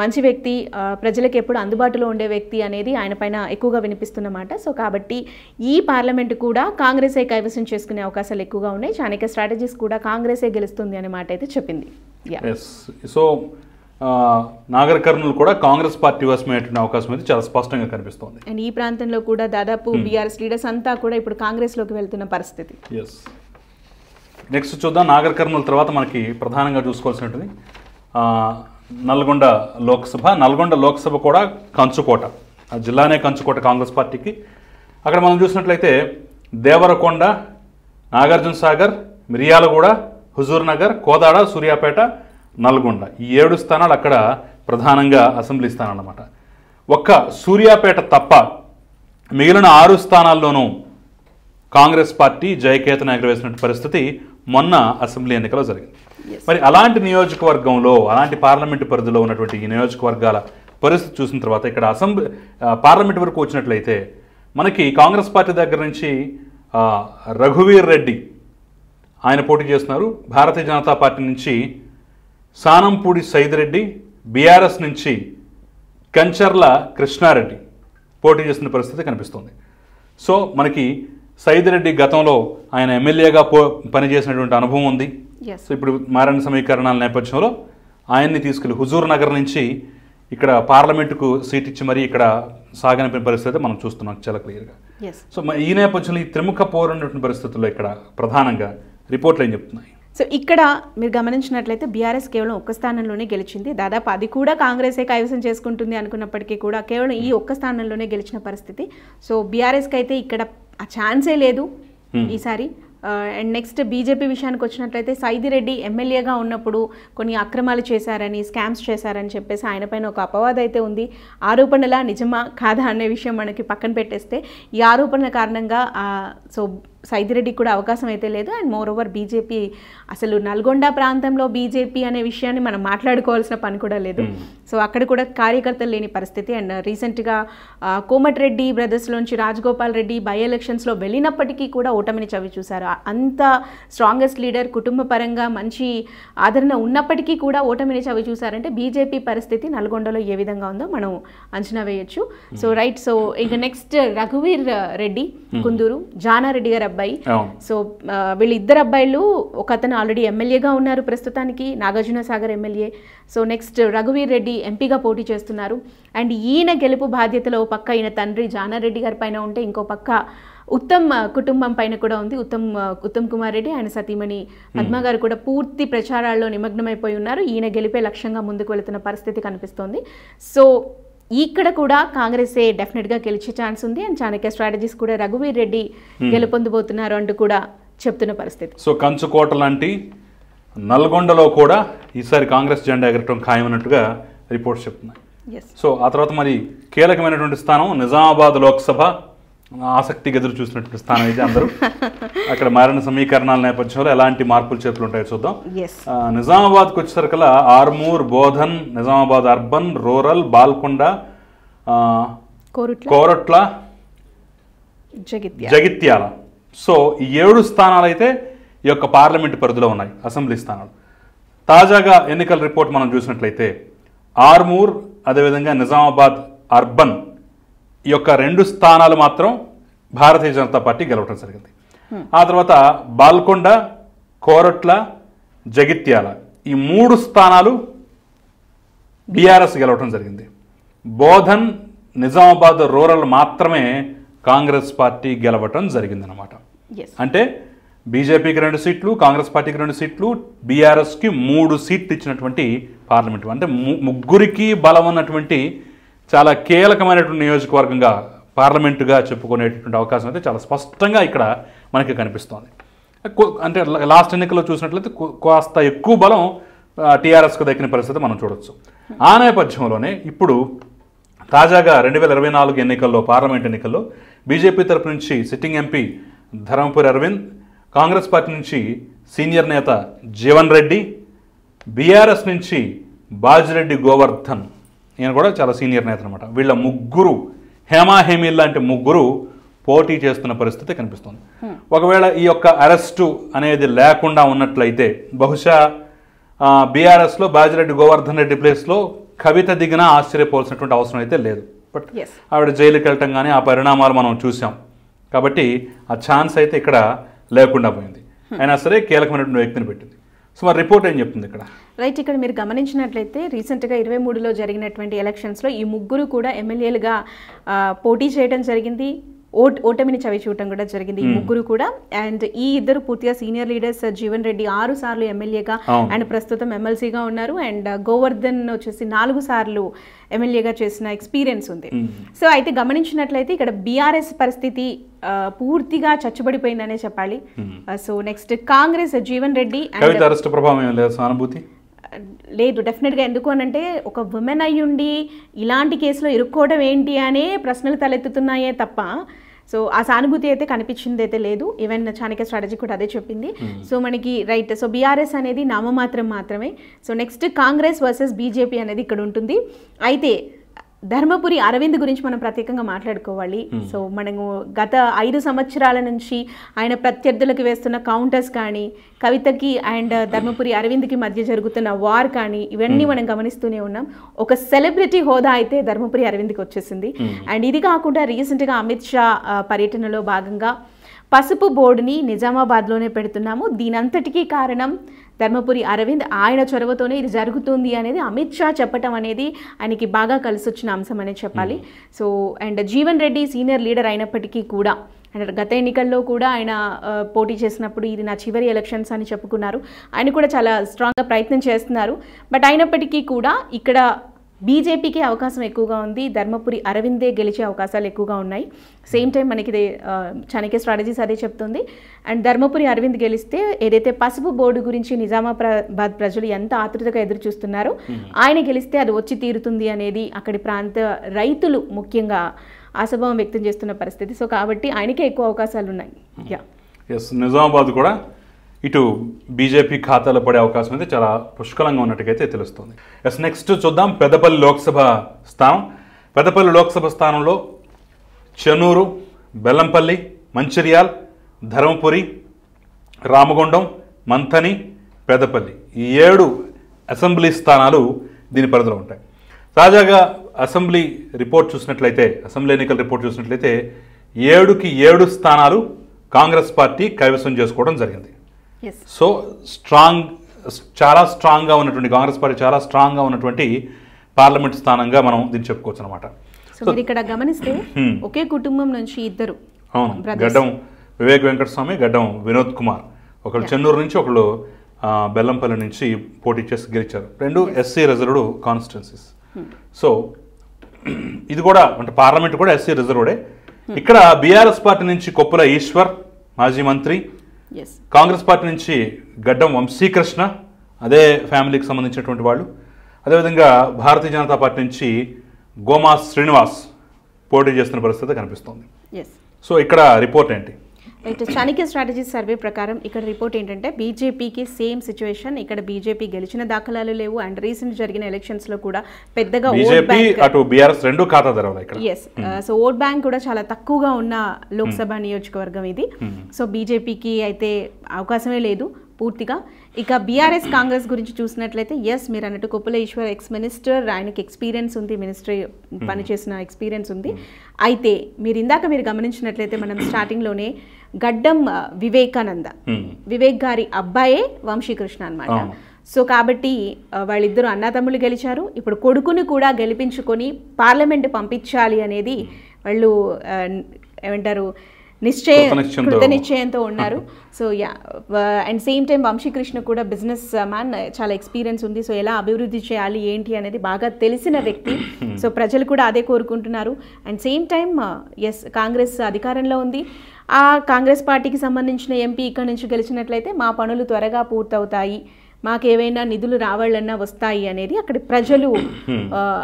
మంచి వ్యక్తి, ప్రజలకు ఎప్పుడు అందుబాటులో ఉండే వ్యక్తి అనేది ఆయన పైన ఎక్కువగా వినిపిస్తున్నమాట. సో కాబట్టి ఈ పార్లమెంటు కూడా కాంగ్రెసే కైవసం చేసుకునే అవకాశాలు ఎక్కువగా ఉన్నాయి. చాణక్య స్ట్రాటజీస్ కూడా కాంగ్రెసే గెలుస్తుంది అనే మాట అయితే చెప్పింది. సో నాగర్ కర్నూలు కూడా కాంగ్రెస్ పార్టీ వశమైనటువంటి అవకాశం అయితే చాలా స్పష్టంగా కనిపిస్తుంది. అండ్ ఈ ప్రాంతంలో కూడా దాదాపు బీఆర్ఎస్ లీడర్స్ అంతా కూడా ఇప్పుడు కాంగ్రెస్లోకి వెళ్తున్న పరిస్థితి. నెక్స్ట్ చూద్దాం. నాగర్ కర్నూలు తర్వాత మనకి ప్రధానంగా చూసుకోవాల్సినటువంటి నల్గొండ లోక్సభ. నల్గొండ లోక్సభ కూడా కంచుకోట, ఆ జిల్లానే కంచుకోట కాంగ్రెస్ పార్టీకి. అక్కడ మనం చూసినట్లయితే దేవరకొండ, నాగార్జున సాగర్, మిర్యాలగూడ, హుజూర్ నగర్, కోదాడ, సూర్యాపేట, నల్గొండ ఈ 7 స్థానాలు అక్కడ ప్రధానంగా అసెంబ్లీ స్థానాలు అన్నమాట. ఒక్క సూర్యాపేట తప్ప మిగిలిన 6 స్థానాల్లోనూ కాంగ్రెస్ పార్టీ జయకేతన ఎగరవేసిన పరిస్థితి మొన్న అసెంబ్లీ ఎన్నికలో జరిగింది. మరి అలాంటి నియోజకవర్గంలో, అలాంటి పార్లమెంటు పరిధిలో ఉన్నటువంటి ఈ నియోజకవర్గాల పరిస్థితి చూసిన తర్వాత ఇక్కడ పార్లమెంట్ వరకు వచ్చినట్లయితే మనకి కాంగ్రెస్ పార్టీ దగ్గర నుంచి రఘువీర్ రెడ్డి ఆయన పోటీ చేస్తున్నారు. భారతీయ జనతా పార్టీ నుంచి సానంపూడి సైదిరెడ్డి, బీఆర్ఎస్ నుంచి కంచర్ల కృష్ణారెడ్డి పోటీ చేస్తున్న పరిస్థితి కనిపిస్తుంది. సో మనకి సైదిరెడ్డి గతంలో ఆయన ఎమ్మెల్యేగా పనిచేసినటువంటి అనుభవం ఉంది. సో ఇప్పుడు మారిన సమీకరణాల నేపథ్యంలో ఆయన్ని తీసుకెళ్లి హుజూర్ నగర్ నుంచి ఇక్కడ పార్లమెంటుకు సీట్ ఇచ్చి మరీ ఇక్కడ సాగనిపిన పరిస్థితి మనం చూస్తున్నాం చాలా క్లియర్గా. సో ఈ నేపథ్యంలో ఈ త్రిముఖ పోరున్నటువంటి పరిస్థితుల్లో ఇక్కడ ప్రధానంగా రిపోర్ట్లు ఏం చెప్తున్నాయి? సో ఇక్కడ మీరు గమనించినట్లయితే బీఆర్ఎస్ కేవలం ఒక్క స్థానంలోనే గెలిచింది. దాదాపు అది కూడా కాంగ్రెసే కైవసం చేసుకుంటుంది అనుకున్నప్పటికీ కూడా కేవలం ఈ ఒక్క స్థానంలోనే గెలిచిన పరిస్థితి. సో బీఆర్ఎస్కి అయితే ఇక్కడ ఆ ఛాన్సే లేదు ఈసారి. అండ్ నెక్స్ట్ బీజేపీ విషయానికి వచ్చినట్లయితే సైదిరెడ్డి ఎమ్మెల్యేగా ఉన్నప్పుడు కొన్ని అక్రమాలు చేశారని, స్కామ్స్ చేశారని చెప్పేసి ఆయన పైన ఒక అపవాదం అయితే ఉంది. ఆరోపణలా నిజమా కాదా అనే విషయం మనకి పక్కన పెట్టేస్తే ఈ ఆరోపణల కారణంగా సో సైదిరెడ్డికి కూడా అవకాశం అయితే లేదు. అండ్ మోర్ ఓవర్ బీజేపీ అసలు నల్గొండ ప్రాంతంలో బీజేపీ అనే విషయాన్ని మనం మాట్లాడుకోవాల్సిన పని కూడా లేదు. సో అక్కడ కూడా కార్యకర్తలు లేని పరిస్థితి. అండ్ రీసెంట్గా కోమటిరెడ్డి బ్రదర్స్లోంచి రాజగోపాల్ రెడ్డి బై ఎలక్షన్స్లో వెళ్ళినప్పటికీ కూడా ఓటమిని చవి చూశారు. అంత స్ట్రాంగెస్ట్ లీడర్, కుటుంబ పరంగా మంచి ఆదరణ ఉన్నప్పటికీ కూడా ఓటమిని చవి చూశారంటే బీజేపీ పరిస్థితి నల్గొండలో ఏ విధంగా ఉందో మనం అంచనా వేయొచ్చు. So right. సో ఇంకా నెక్స్ట్ రఘువీర్ రెడ్డి కుందూరు, జానారెడ్డి గారు అబ్బాయి. సో వీళ్ళిద్దరు అబ్బాయిలు, ఒక అతను ఆల్రెడీ ఎమ్మెల్యేగా ఉన్నారు ప్రస్తుతానికి, Nagarjuna Sagar MLA. So next రఘువీర్ రెడ్డి ఎంపీగా పోటీ చేస్తున్నారు. అండ్ ఈయన గెలుపు బాధ్యతలో ఒక పక్క ఈయన తండ్రి జానారెడ్డి గారి పైన ఉంటే ఇంకో పక్క ఉత్తమ్ కుటుంబం పైన కూడా ఉంది. ఉత్తమ్ కుమార్ రెడ్డి, ఆయన సతీమణి పద్మ గారు కూడా పూర్తి ప్రచారాల్లో నిమగ్నమైపోయి ఉన్నారు. ఈయన గెలిపే లక్ష్యంగా ముందుకు వెళుతున్న పరిస్థితి కనిపిస్తోంది. సో ఇక్కడ కూడా కాంగ్రెసే డెఫినెట్గా గెలిచే ఛాన్స్ ఉంది. అండ్ చాణక్య స్ట్రాటజీస్ కూడా రఘువీర్ రెడ్డి గెలుపొందబోతున్నారు అంటూ కూడా చెప్తున్న పరిస్థితి. సో కంచుకోట లాంటి నల్గొండలో కూడా ఈసారి కాంగ్రెస్ జెండా ఎగరటం ఖాయమన్నట్టుగా రిపోర్ట్స్ చెప్తున్నాయి. సో ఆ తర్వాత మరి కీలకమైనటువంటి స్థానం నిజామాబాద్ లోక్సభ, ఆసక్తిగా ఎదురు చూసినటువంటి స్థానం ఇది. అందరూ అక్కడ మారిన సమీకరణాల నేపథ్యంలో ఎలాంటి మార్పులు చేతులు ఉంటాయో చూద్దాం. నిజామాబాద్కి వచ్చేసరికల్లా Armoor, Bodhan, Nizamabad urban, rural, Balkonda, Koratla, Jagtial. So ఈ 7 స్థానాలు అయితే ఈ యొక్క పార్లమెంటు పరిధిలో ఉన్నాయి, అసెంబ్లీ స్థానాలు. తాజాగా ఎన్నికల రిపోర్ట్ మనం చూసినట్లయితే ఆర్మూర్, అదేవిధంగా నిజామాబాద్ అర్బన్ ఈ యొక్క 2 స్థానాలు మాత్రం భారతీయ జనతా పార్టీ గెలవటం జరిగింది. ఆ తర్వాత బాల్కొండ, కోరట్ల, జగిత్యాల ఈ 3 స్థానాలు బీఆర్ఎస్ గెలవటం జరిగింది. బోధన్, నిజామాబాద్ రూరల్ మాత్రమే కాంగ్రెస్ పార్టీ గెలవటం జరిగిందనమాట. అంటే బీజేపీకి 2 సీట్లు, కాంగ్రెస్ పార్టీకి 2 సీట్లు, బీఆర్ఎస్కి 3 సీట్లు ఇచ్చినటువంటి పార్లమెంటు. అంటే ముగ్గురికి బలం ఉన్నటువంటి చాలా కీలకమైనటువంటి నియోజకవర్గంగా, పార్లమెంటుగా చెప్పుకునేటటువంటి అవకాశం అయితే చాలా స్పష్టంగా ఇక్కడ మనకి కనిపిస్తోంది. అంటే లాస్ట్ ఎన్నికల్లో చూసినట్లయితే కాస్త ఎక్కువ బలం టీఆర్ఎస్కు దక్కిన పరిస్థితి మనం చూడొచ్చు. ఆ నేపథ్యంలోనే ఇప్పుడు తాజాగా 2024 ఎన్నికల్లో, పార్లమెంట్ ఎన్నికల్లో బీజేపీ తరపు నుంచి sitting MP Dharmapuri Arvind, Congress party నుంచి సీనియర్ నేత జీవన్ రెడ్డి, బీఆర్ఎస్ నుంచి బాజిరెడ్డి గోవర్ధన్, ఈయన కూడా చాలా సీనియర్ నేత అనమాట. వీళ్ళ ముగ్గురు హేమాహేమీల్ లాంటి ముగ్గురు పోటీ చేస్తున్న పరిస్థితి కనిపిస్తుంది. ఒకవేళ ఈ యొక్క అరెస్టు అనేది లేకుండా ఉన్నట్లయితే బహుశా బీఆర్ఎస్లో బాజిరెడ్డి గోవర్ధన్ రెడ్డి ప్లేస్లో కవిత దిగినా ఆశ్చర్యపోవాల్సినటువంటి అవసరం అయితే లేదు. బట్ ఆవిడ జైలుకి వెళ్ళటం కానీ ఆ పరిణామాలు మనం చూసాం కాబట్టి ఆ ఛాన్స్ అయితే ఇక్కడ లేకుండా పోయింది. అయినా సరే కీలకమైనటువంటి వ్యక్తిని పెట్టింది. సో మరి రిపోర్ట్ ఏం చెప్తుంది ఇక్కడ? రైట్. ఇక్కడ మీరు గమనించినట్లయితే రీసెంట్గా 23లో జరిగినటువంటి ఎలక్షన్స్లో ఈ ముగ్గురు కూడా ఎమ్మెల్యేలుగా పోటీ చేయడం జరిగింది. ఓటమిని చవి చూడటం కూడా జరిగింది ఈ ముగ్గురు కూడా. అండ్ ఈ ఇద్దరు పూర్తిగా సీనియర్ లీడర్స్. జీవన్ రెడ్డి 6 సార్లు ఎమ్మెల్యేగా అండ్ ప్రస్తుతం ఎమ్మెల్సీగా ఉన్నారు. అండ్ గోవర్ధన్ వచ్చేసి 4 సార్లు ఎమ్మెల్యేగా చేసిన ఎక్స్పీరియన్స్ ఉంది. సో అయితే గమనించినట్లయితే ఇక్కడ బీఆర్ఎస్ పరిస్థితి పూర్తిగా చచ్చుబడిపోయిందనే చెప్పాలి. సో నెక్స్ట్ కాంగ్రెస్ జీవన్ రెడ్డి సానుభూతి లేదు డెఫినెట్గా. ఎందుకు అనంటే ఒక ఉమెన్ అయ్యుండి ఇలాంటి కేసులో ఇరుక్కోవడం ఏంటి అనే ప్రశ్నలు తలెత్తుతున్నాయే తప్ప సో ఆ సానుభూతి అయితే కనిపించింది అయితే లేదు. ఈవెన్ చాణక్య స్ట్రాటజీ కూడా అదే చెప్పింది. సో మనకి రైట్. సో బీఆర్ఎస్ అనేది నామమాత్రం మాత్రమే. So next Congress versus BJP అనేది ఇక్కడ ఉంటుంది. అయితే ధర్మపురి అరవింద్ గురించి మనం ప్రత్యేకంగా మాట్లాడుకోవాలి. సో మనము గత 5 సంవత్సరాల నుంచి ఆయన ప్రత్యర్థులకు వేస్తున్న కౌంటర్స్ కానీ, కవితకి అండ్ ధర్మపురి అరవింద్కి మధ్య జరుగుతున్న వార్ కానీ ఇవన్నీ మనం గమనిస్తూనే ఉన్నాం. ఒక సెలబ్రిటీ హోదా అయితే ధర్మపురి అరవింద్కి వచ్చేసింది. అండ్ ఇది కాకుండా రీసెంట్గా అమిత్ షా పర్యటనలో భాగంగా పసుపు బోర్డుని నిజామాబాద్లోనే పెడుతున్నాము. దీనంతటికీ కారణం ధర్మపురి అరవింద్. ఆయన చొరవతోనే ఇది జరుగుతుంది అనేది అమిత్ షా చెప్పటం అనేది ఆయనకి బాగా కలిసి వచ్చిన అంశం అనే చెప్పాలి. So and Jeevan Reddy senior leader అయినప్పటికీ కూడా అండ్ గత ఎన్నికల్లో కూడా ఆయన పోటీ చేసినప్పుడు ఇది నా చివరి ఎలక్షన్స్ అని చెప్పుకున్నారు. ఆయన కూడా చాలా స్ట్రాంగ్గా ప్రయత్నం చేస్తున్నారు. బట్ అయినప్పటికీ కూడా ఇక్కడ బీజేపీకి అవకాశం ఎక్కువగా ఉంది. ధర్మపురి అరవిందే గెలిచే అవకాశాలు ఎక్కువగా ఉన్నాయి. సేమ్ టైం మనకి చాణక్య స్ట్రాటజీస్ అదే చెప్తుంది. అండ్ ధర్మపురి అరవింద్ గెలిస్తే ఏదైతే పసుపు బోర్డు గురించి నిజామాబాద్ ప్రజలు ఎంత ఆతృతగా ఎదురు చూస్తున్నారో ఆయన గెలిస్తే అది వచ్చి తీరుతుంది అనేది అక్కడి ప్రాంత రైతులు ముఖ్యంగా ఆశాభావం వ్యక్తం చేస్తున్న పరిస్థితి. సో కాబట్టి ఆయనకే ఎక్కువ అవకాశాలు ఉన్నాయి. నిజామాబాద్ కూడా ఇటు బీజేపీ ఖాతాలో పడే అవకాశం అయితే చాలా పుష్కలంగా ఉన్నట్టుగైతే తెలుస్తుంది. నెక్స్ట్ చూద్దాం పెద్దపల్లి లోక్సభ స్థానం. పెద్దపల్లి లోక్సభ స్థానంలో చెన్నూరు, బెల్లంపల్లి, మంచిర్యాల్, ధర్మపురి, రామగుండం, మంథని, పెద్దపల్లి ఈ 7 అసెంబ్లీ స్థానాలు దీని పరిధిలో ఉంటాయి. తాజాగా అసెంబ్లీ రిపోర్ట్ చూసినట్లయితే, అసెంబ్లీ ఎన్నికల రిపోర్ట్ చూసినట్లయితే 7కి 7 స్థానాలు కాంగ్రెస్ పార్టీ కైవసం చేసుకోవడం జరిగింది. సో చాలా స్ట్రాంగ్గా ఉన్నటువంటి కాంగ్రెస్ పార్టీ చాలా స్ట్రాంగ్గా ఉన్నటువంటి పార్లమెంట్ స్థానంగా మనం దీన్ని చెప్పుకోవచ్చు అనమాట. సో ఇక్కడ గమనిస్తే ఒకే కుటుంబం నుంచి ఇద్దరు, అవును, గడ్డం వివేక్ వెంకటస్వామి, గడ్డం వినోద్ కుమార్, ఒకళ్ళు చెన్నూరు నుంచి, ఒకళ్ళు బెల్లంపల్లి నుంచి పోటీ చేసి గెలిచారు. 2 ఎస్సీ రిజర్వ్డ్ కాన్స్టిట్యున్సీస్. సో ఇది కూడా అంటే పార్లమెంట్ కూడా ఎస్సీ రిజర్వ్డే. ఇక్కడ బీఆర్ఎస్ పార్టీ నుంచి కొప్పుల ఈశ్వర్ మాజీ మంత్రి, కాంగ్రెస్ పార్టీ నుంచి గడ్డం వంశీకృష్ణ అదే ఫ్యామిలీకి సంబంధించినటువంటి వాళ్ళు, అదేవిధంగా భారతీయ జనతా పార్టీ నుంచి గోమా శ్రీనివాస్ పోటీ చేస్తున్న పరిస్థితి కనిపిస్తుంది. సో ఇక్కడ రిపోర్ట్ ఏంటి? చాణక్య స్ట్రాటజీ సర్వే ప్రకారం ఇక్కడ రిపోర్ట్ ఏంటంటే బీజేపీకి సేమ్ సిచ్యువేషన్. ఇక్కడ బీజేపీ గెలిచిన దాఖలాలు లేవు. అండ్ రీసెంట్ జరిగిన ఎలక్షన్స్ లో కూడా పెద్దగా సో ఓట్ బ్యాంక్ కూడా చాలా తక్కువగా ఉన్న లోక్సభ నియోజకవర్గం ఇది. సో బీజేపీకి అయితే అవకాశమే లేదు పూర్తిగా. ఇక బీఆర్ఎస్ కాంగ్రెస్ గురించి చూసినట్లయితే మీరు అన్నట్టు కొప్పుల ఈశ్వర్ ఎక్స్ మినిస్టర్, ఆయనకి ఎక్స్పీరియన్స్ ఉంది, మినిస్ట్రీ పనిచేసిన ఎక్స్పీరియన్స్ ఉంది. అయితే మీరు గమనించినట్లయితే మనం స్టార్టింగ్లోనే గడ్డం వివేక్ గారి అబ్బాయే వంశీకృష్ణ అనమాట. సో కాబట్టి వాళ్ళిద్దరూ అన్నదమ్ములు గెలిచారు. ఇప్పుడు కొడుకుని కూడా గెలిపించుకొని పార్లమెంట్ పంపించాలి అనేది వాళ్ళు ఏమంటారు నిశ్చయంతో ఉన్నారు. So and same time Vamsikrishna కూడా బిజినెస్ మ్యాన్, చాలా ఎక్స్పీరియన్స్ ఉంది. సో ఎలా అభివృద్ధి చేయాలి ఏంటి అనేది బాగా తెలిసిన వ్యక్తి. సో ప్రజలు కూడా అదే కోరుకుంటున్నారు. అండ్ సేమ్ టైం కాంగ్రెస్ అధికారంలో ఉంది. ఆ కాంగ్రెస్ పార్టీకి సంబంధించిన ఎంపీ ఇక్కడ నుంచి గెలిచినట్లయితే మా పనులు త్వరగా పూర్తవుతాయి, మాకేవైనా నిధులు రావాలన్నా వస్తాయి అనేది అక్కడ ప్రజలు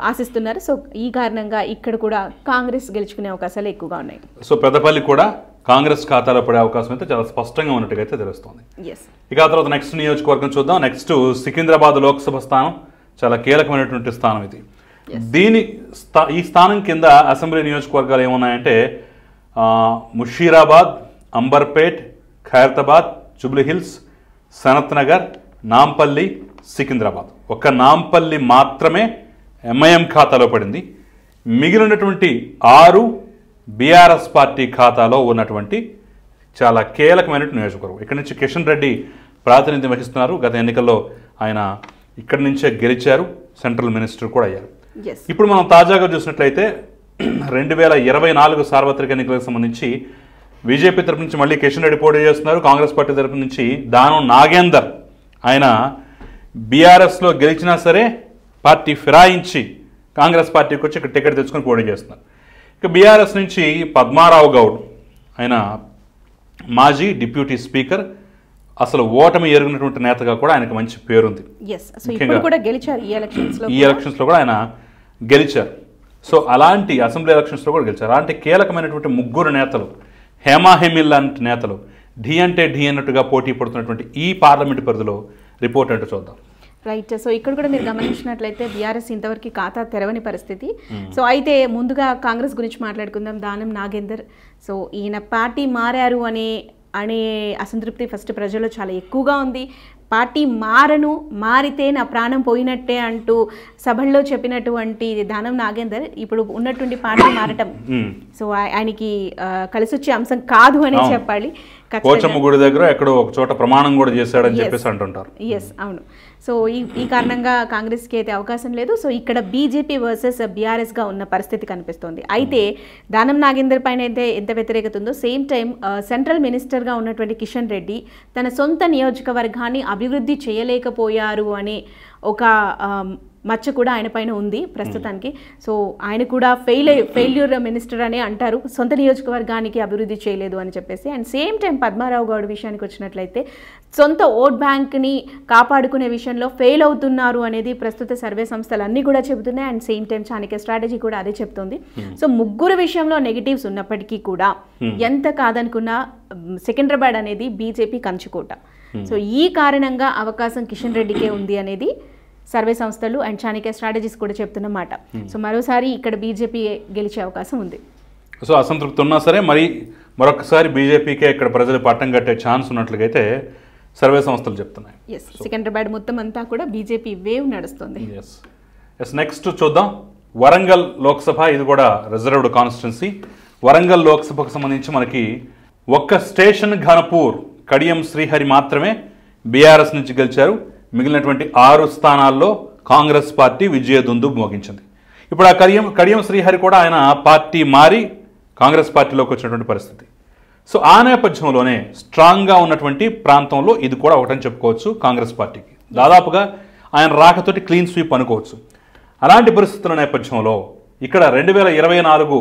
ఆశిస్తున్నారు. సో ఈ కారణంగా ఇక్కడ కూడా కాంగ్రెస్ గెలుచుకునే అవకాశాలు ఎక్కువగా ఉన్నాయి. సో పెద్దపల్లి కూడా కాంగ్రెస్ ఖాతాలో పడే అవకాశం అయితే చాలా స్పష్టంగా ఉన్నట్టుగా అయితే తెలుస్తోంది. ఇక తర్వాత నెక్స్ట్ నియోజకవర్గం చూద్దాం. నెక్స్ట్ సికింద్రాబాద్ లోక్సభ స్థానం చాలా కీలకమైనటువంటి స్థానం ఇది. ఈ స్థానం కింద అసెంబ్లీ నియోజకవర్గాలు ఏమున్నాయంటే ముషీరాబాద్, అంబర్పేట్, ఖైరతాబాద్, జూబ్లీహిల్స్, సనత్ నగర్, నాంపల్లి, సికింద్రాబాద్. ఒక్క నాంపల్లి మాత్రమే ఎంఐఎం ఖాతాలో పడింది. మిగిలినటువంటి 6 బీఆర్ఎస్ పార్టీ ఖాతాలో ఉన్నటువంటి చాలా కీలకమైన నియోజకవర్గం. ఇక్కడ నుంచి కిషన్ రెడ్డి ప్రాతినిధ్యం వహిస్తున్నారు. గత ఎన్నికల్లో ఆయన ఇక్కడి నుంచే గెలిచారు, సెంట్రల్ మినిస్టర్ కూడా అయ్యారు. ఇప్పుడు మనం తాజాగా చూసినట్లయితే 2024 సార్వత్రిక ఎన్నికలకు సంబంధించి బీజేపీ తరపు నుంచి మళ్ళీ కిషన్ రెడ్డి పోటీ చేస్తున్నారు. కాంగ్రెస్ పార్టీ తరపు నుంచి దానం నాగేందర్, ఆయన బీఆర్ఎస్లో గెలిచినా సరే పార్టీ ఫిరాయించి కాంగ్రెస్ పార్టీకి వచ్చి ఇక్కడ టికెట్ తెచ్చుకొని పోటీ చేస్తున్నారు. ఇక బీఆర్ఎస్ నుంచి పద్మారావు గౌడ్, ఆయన మాజీ డిప్యూటీ స్పీకర్, అసలు ఓటమి ఎరుగునటువంటి నేతగా కూడా ఆయనకు మంచి పేరుంది. ఈ ఎలక్షన్స్లో కూడా ఆయన గెలిచారు. సో అలాంటి అసెంబ్లీ ఎలక్షన్స్లో కూడా గెలిచారు. అలాంటి కీలకమైనటువంటి 3 నేతలు, హేమాహెమిల్ లాంటి నేతలు ఢీ అంటే ఢీ అన్నట్టుగా పోటీ పడుతున్నటువంటి ఈ పార్లమెంట్ పరిధిలో రిపోర్ట్ అంటే చూద్దాం. రైట్. సో ఇక్కడ కూడా మీరు గమనించినట్లయితే బీఆర్ఎస్ ఇంతవరకు ఖాతా తెరవని పరిస్థితి. సో అయితే ముందుగా కాంగ్రెస్ గురించి మాట్లాడుకుందాం. దానం నాగేందర్, సో ఈయన పార్టీ మారారు అనే అసంతృప్తి ఫస్ట్ ప్రజల్లో చాలా ఎక్కువగా ఉంది. పార్టీ మారితే నా ప్రాణం పోయినట్టే అంటూ సభల్లో చెప్పినటువంటి దానం నాగేందర్ ఇప్పుడు ఉన్నటువంటి పార్టీ మారటం సో ఆయనకి కలిసి వచ్చే అంశం కాదు అనే చెప్పాలి. పోచమ్మ గుడి దగ్గర ఎక్కడో ఒక చోట ప్రమాణం కూడా చేశాడని చెప్పేసి అంటుంటారు. ఎస్, అవును. సో ఈ కారణంగా కాంగ్రెస్కి అయితే అవకాశం లేదు. సో ఇక్కడ బీజేపీ వర్సెస్ బీఆర్ఎస్గా ఉన్న పరిస్థితి కనిపిస్తోంది. అయితే దానం నాగేందర్ పైన అయితే ఎంత వ్యతిరేకత ఉందో సేమ్ టైం సెంట్రల్ మినిస్టర్గా ఉన్నటువంటి కిషన్ రెడ్డి తన సొంత నియోజకవర్గాన్ని అభివృద్ధి చేయలేకపోయారు అనే ఒక మచ్చ కూడా ఆయన పైన ఉంది ప్రస్తుతానికి. సో ఆయన కూడా ఫెయిల్యూర్ మినిస్టర్ అనే అంటారు, సొంత నియోజకవర్గానికి అభివృద్ధి చేయలేదు అని చెప్పేసి. And same time Padmarao Goud విషయానికి వచ్చినట్లయితే సొంత ఓట్ బ్యాంక్ని కాపాడుకునే విషయంలో ఫెయిల్ అవుతున్నారు అనేది ప్రస్తుత సర్వే సంస్థలు అన్నీ కూడా చెబుతున్నాయి. And same time Chanakya strategy కూడా అదే చెప్తుంది. సో ముగ్గురు విషయంలో నెగిటివ్స్ ఉన్నప్పటికీ కూడా ఎంత కాదనుకున్నా సికింద్రాబాద్ అనేది బీజేపీ కంచుకోట. సో ఈ కారణంగా అవకాశం కిషన్ రెడ్డికే ఉంది అనేది సర్వే సంస్థలు అండ్ చాణక్య స్ట్రాటజీస్ కూడా చెప్తున్నమాట. సో మరోసారి ఇక్కడ బీజేపీ గెలిచే అవకాశం ఉంది. సో అసంతృప్తి ఉన్నా సరే మరొకసారి బీజేపీకే ఇక్కడ ప్రజలు పట్టం కట్టే ఛాన్స్ ఉన్నట్లుగైతే సర్వే సంస్థలు చెప్తున్నాయి. సికింద్రాబాద్ మొత్తం అంతా కూడా బీజేపీ వేవ్ నడుస్తుంది. నెక్స్ట్ చూద్దాం వరంగల్ లోక్సభ. ఇది కూడా రిజర్వ్డ్ కాన్స్టిట్యున్సీ. వరంగల్ లోక్సభకు సంబంధించి మనకి ఒక్క స్టేషన్ ఘనపూర్ కడియం శ్రీహరి మాత్రమే బీఆర్ఎస్ నుంచి గెలిచారు. మిగిలినటువంటి 6 స్థానాల్లో కాంగ్రెస్ పార్టీ విజయదుందు మోగించింది. ఇప్పుడు ఆ కడియం శ్రీహరి కూడా ఆయన పార్టీ మారి కాంగ్రెస్ పార్టీలోకి వచ్చినటువంటి పరిస్థితి. సో ఆ నేపథ్యంలోనే స్ట్రాంగ్గా ఉన్నటువంటి ప్రాంతంలో ఇది కూడా ఒకటని చెప్పుకోవచ్చు కాంగ్రెస్ పార్టీకి. దాదాపుగా ఆయన రాకతోటి క్లీన్ స్వీప్ అనుకోవచ్చు. అలాంటి పరిస్థితుల నేపథ్యంలో ఇక్కడ 2024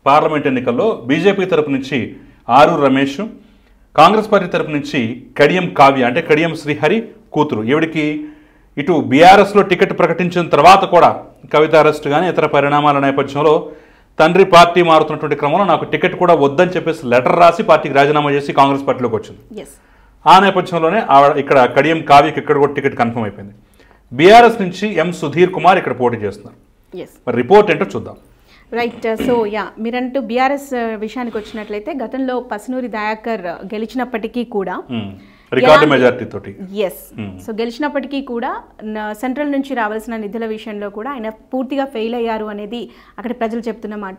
పార్లమెంట్ ఎన్నికల్లో బీజేపీ తరపు నుంచి ఆరూరు రమేష్, కాంగ్రెస్ పార్టీ తరపు నుంచి కడియం కావ్య అంటే కడియం శ్రీహరి కూతురు, ఈవిడికి ఇటు బీఆర్ఎస్లో టికెట్ ప్రకటించిన తర్వాత కూడా కవిత అరెస్ట్ కానీ ఇతర పరిణామాల నేపథ్యంలో తండ్రి పార్టీ మారుతున్నటువంటి క్రమంలో నాకు టికెట్ కూడా వద్దని చెప్పేసి లెటర్ రాసి పార్టీకి రాజీనామా చేసి కాంగ్రెస్ పార్టీలోకి వచ్చింది. ఆ నేపథ్యంలోనే ఇక్కడ కడియం కావ్యకి ఇక్కడ కూడా టికెట్ కన్ఫర్మ్ అయిపోయింది. బీఆర్ఎస్ నుంచి ఎం సుధీర్ కుమార్ ఇక్కడ పోటీ చేస్తున్నారు. మరి రిపోర్ట్ ఏంటో చూద్దాం. రైట్. సో మీరంటూ బీఆర్ఎస్ విషయానికి వచ్చినట్లయితే గతంలో పసునూరి దయాకర్ గెలిచినప్పటికీ కూడా రికార్డు మెజారిటీ తోటి సో గెలిచినప్పటికీ కూడా సెంట్రల్ నుంచి రావాల్సిన నిధుల విషయంలో కూడా ఆయన పూర్తిగా ఫెయిల్ అయ్యారు అనేది అక్కడ ప్రజలు చెప్తున్నమాట.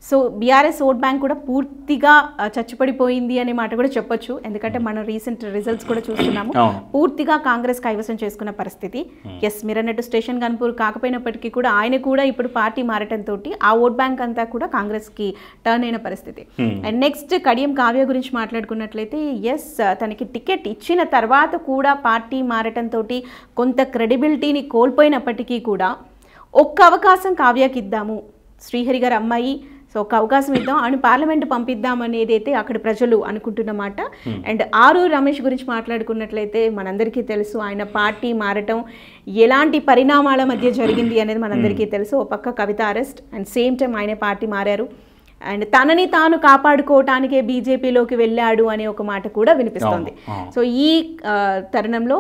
సో బీఆర్ఎస్ ఓట్ బ్యాంక్ కూడా పూర్తిగా చచ్చిపడిపోయింది అనే మాట కూడా చెప్పొచ్చు. ఎందుకంటే మనం రీసెంట్ రిజల్ట్స్ కూడా చూస్తున్నాము, పూర్తిగా కాంగ్రెస్ కైవసం చేసుకున్న పరిస్థితి. మీరన్నట్టు స్టేషన్ గన్పూర్ కాకపోయినప్పటికీ కూడా ఆయన కూడా ఇప్పుడు పార్టీ మారటంతో ఆ ఓట్ బ్యాంక్ అంతా కూడా కాంగ్రెస్ కి టర్న్ అయిన పరిస్థితి. అండ్ నెక్స్ట్ కడియం కావ్య గురించి మాట్లాడుకున్నట్లయితే తనకి టికెట్ ఇచ్చిన తర్వాత కూడా పార్టీ మారటంతో కొంత క్రెడిబిలిటీని కోల్పోయినప్పటికీ కూడా ఒక్క అవకాశం కావ్యకి ఇద్దాము, శ్రీహరి గారు అమ్మాయి, సో ఒక అవకాశం ఇద్దాం అని పార్లమెంట్ పంపిద్దాం అనేది అయితే అక్కడ ప్రజలు అనుకుంటున్నమాట. అండ్ ఆరూరు రమేష్ గురించి మాట్లాడుకున్నట్లయితే మనందరికీ తెలుసు ఆయన పార్టీ మారటం ఎలాంటి పరిణామాల మధ్య జరిగింది అనేది మనందరికీ తెలుసు. ఒక పక్క కవిత అరెస్ట్ అండ్ సేమ్ టైం ఆయన పార్టీ మారారు అండ్ తనని తాను కాపాడుకోవటానికే బీజేపీలోకి వెళ్ళాడు అనే ఒక మాట కూడా వినిపిస్తోంది. సో ఈ తరుణంలో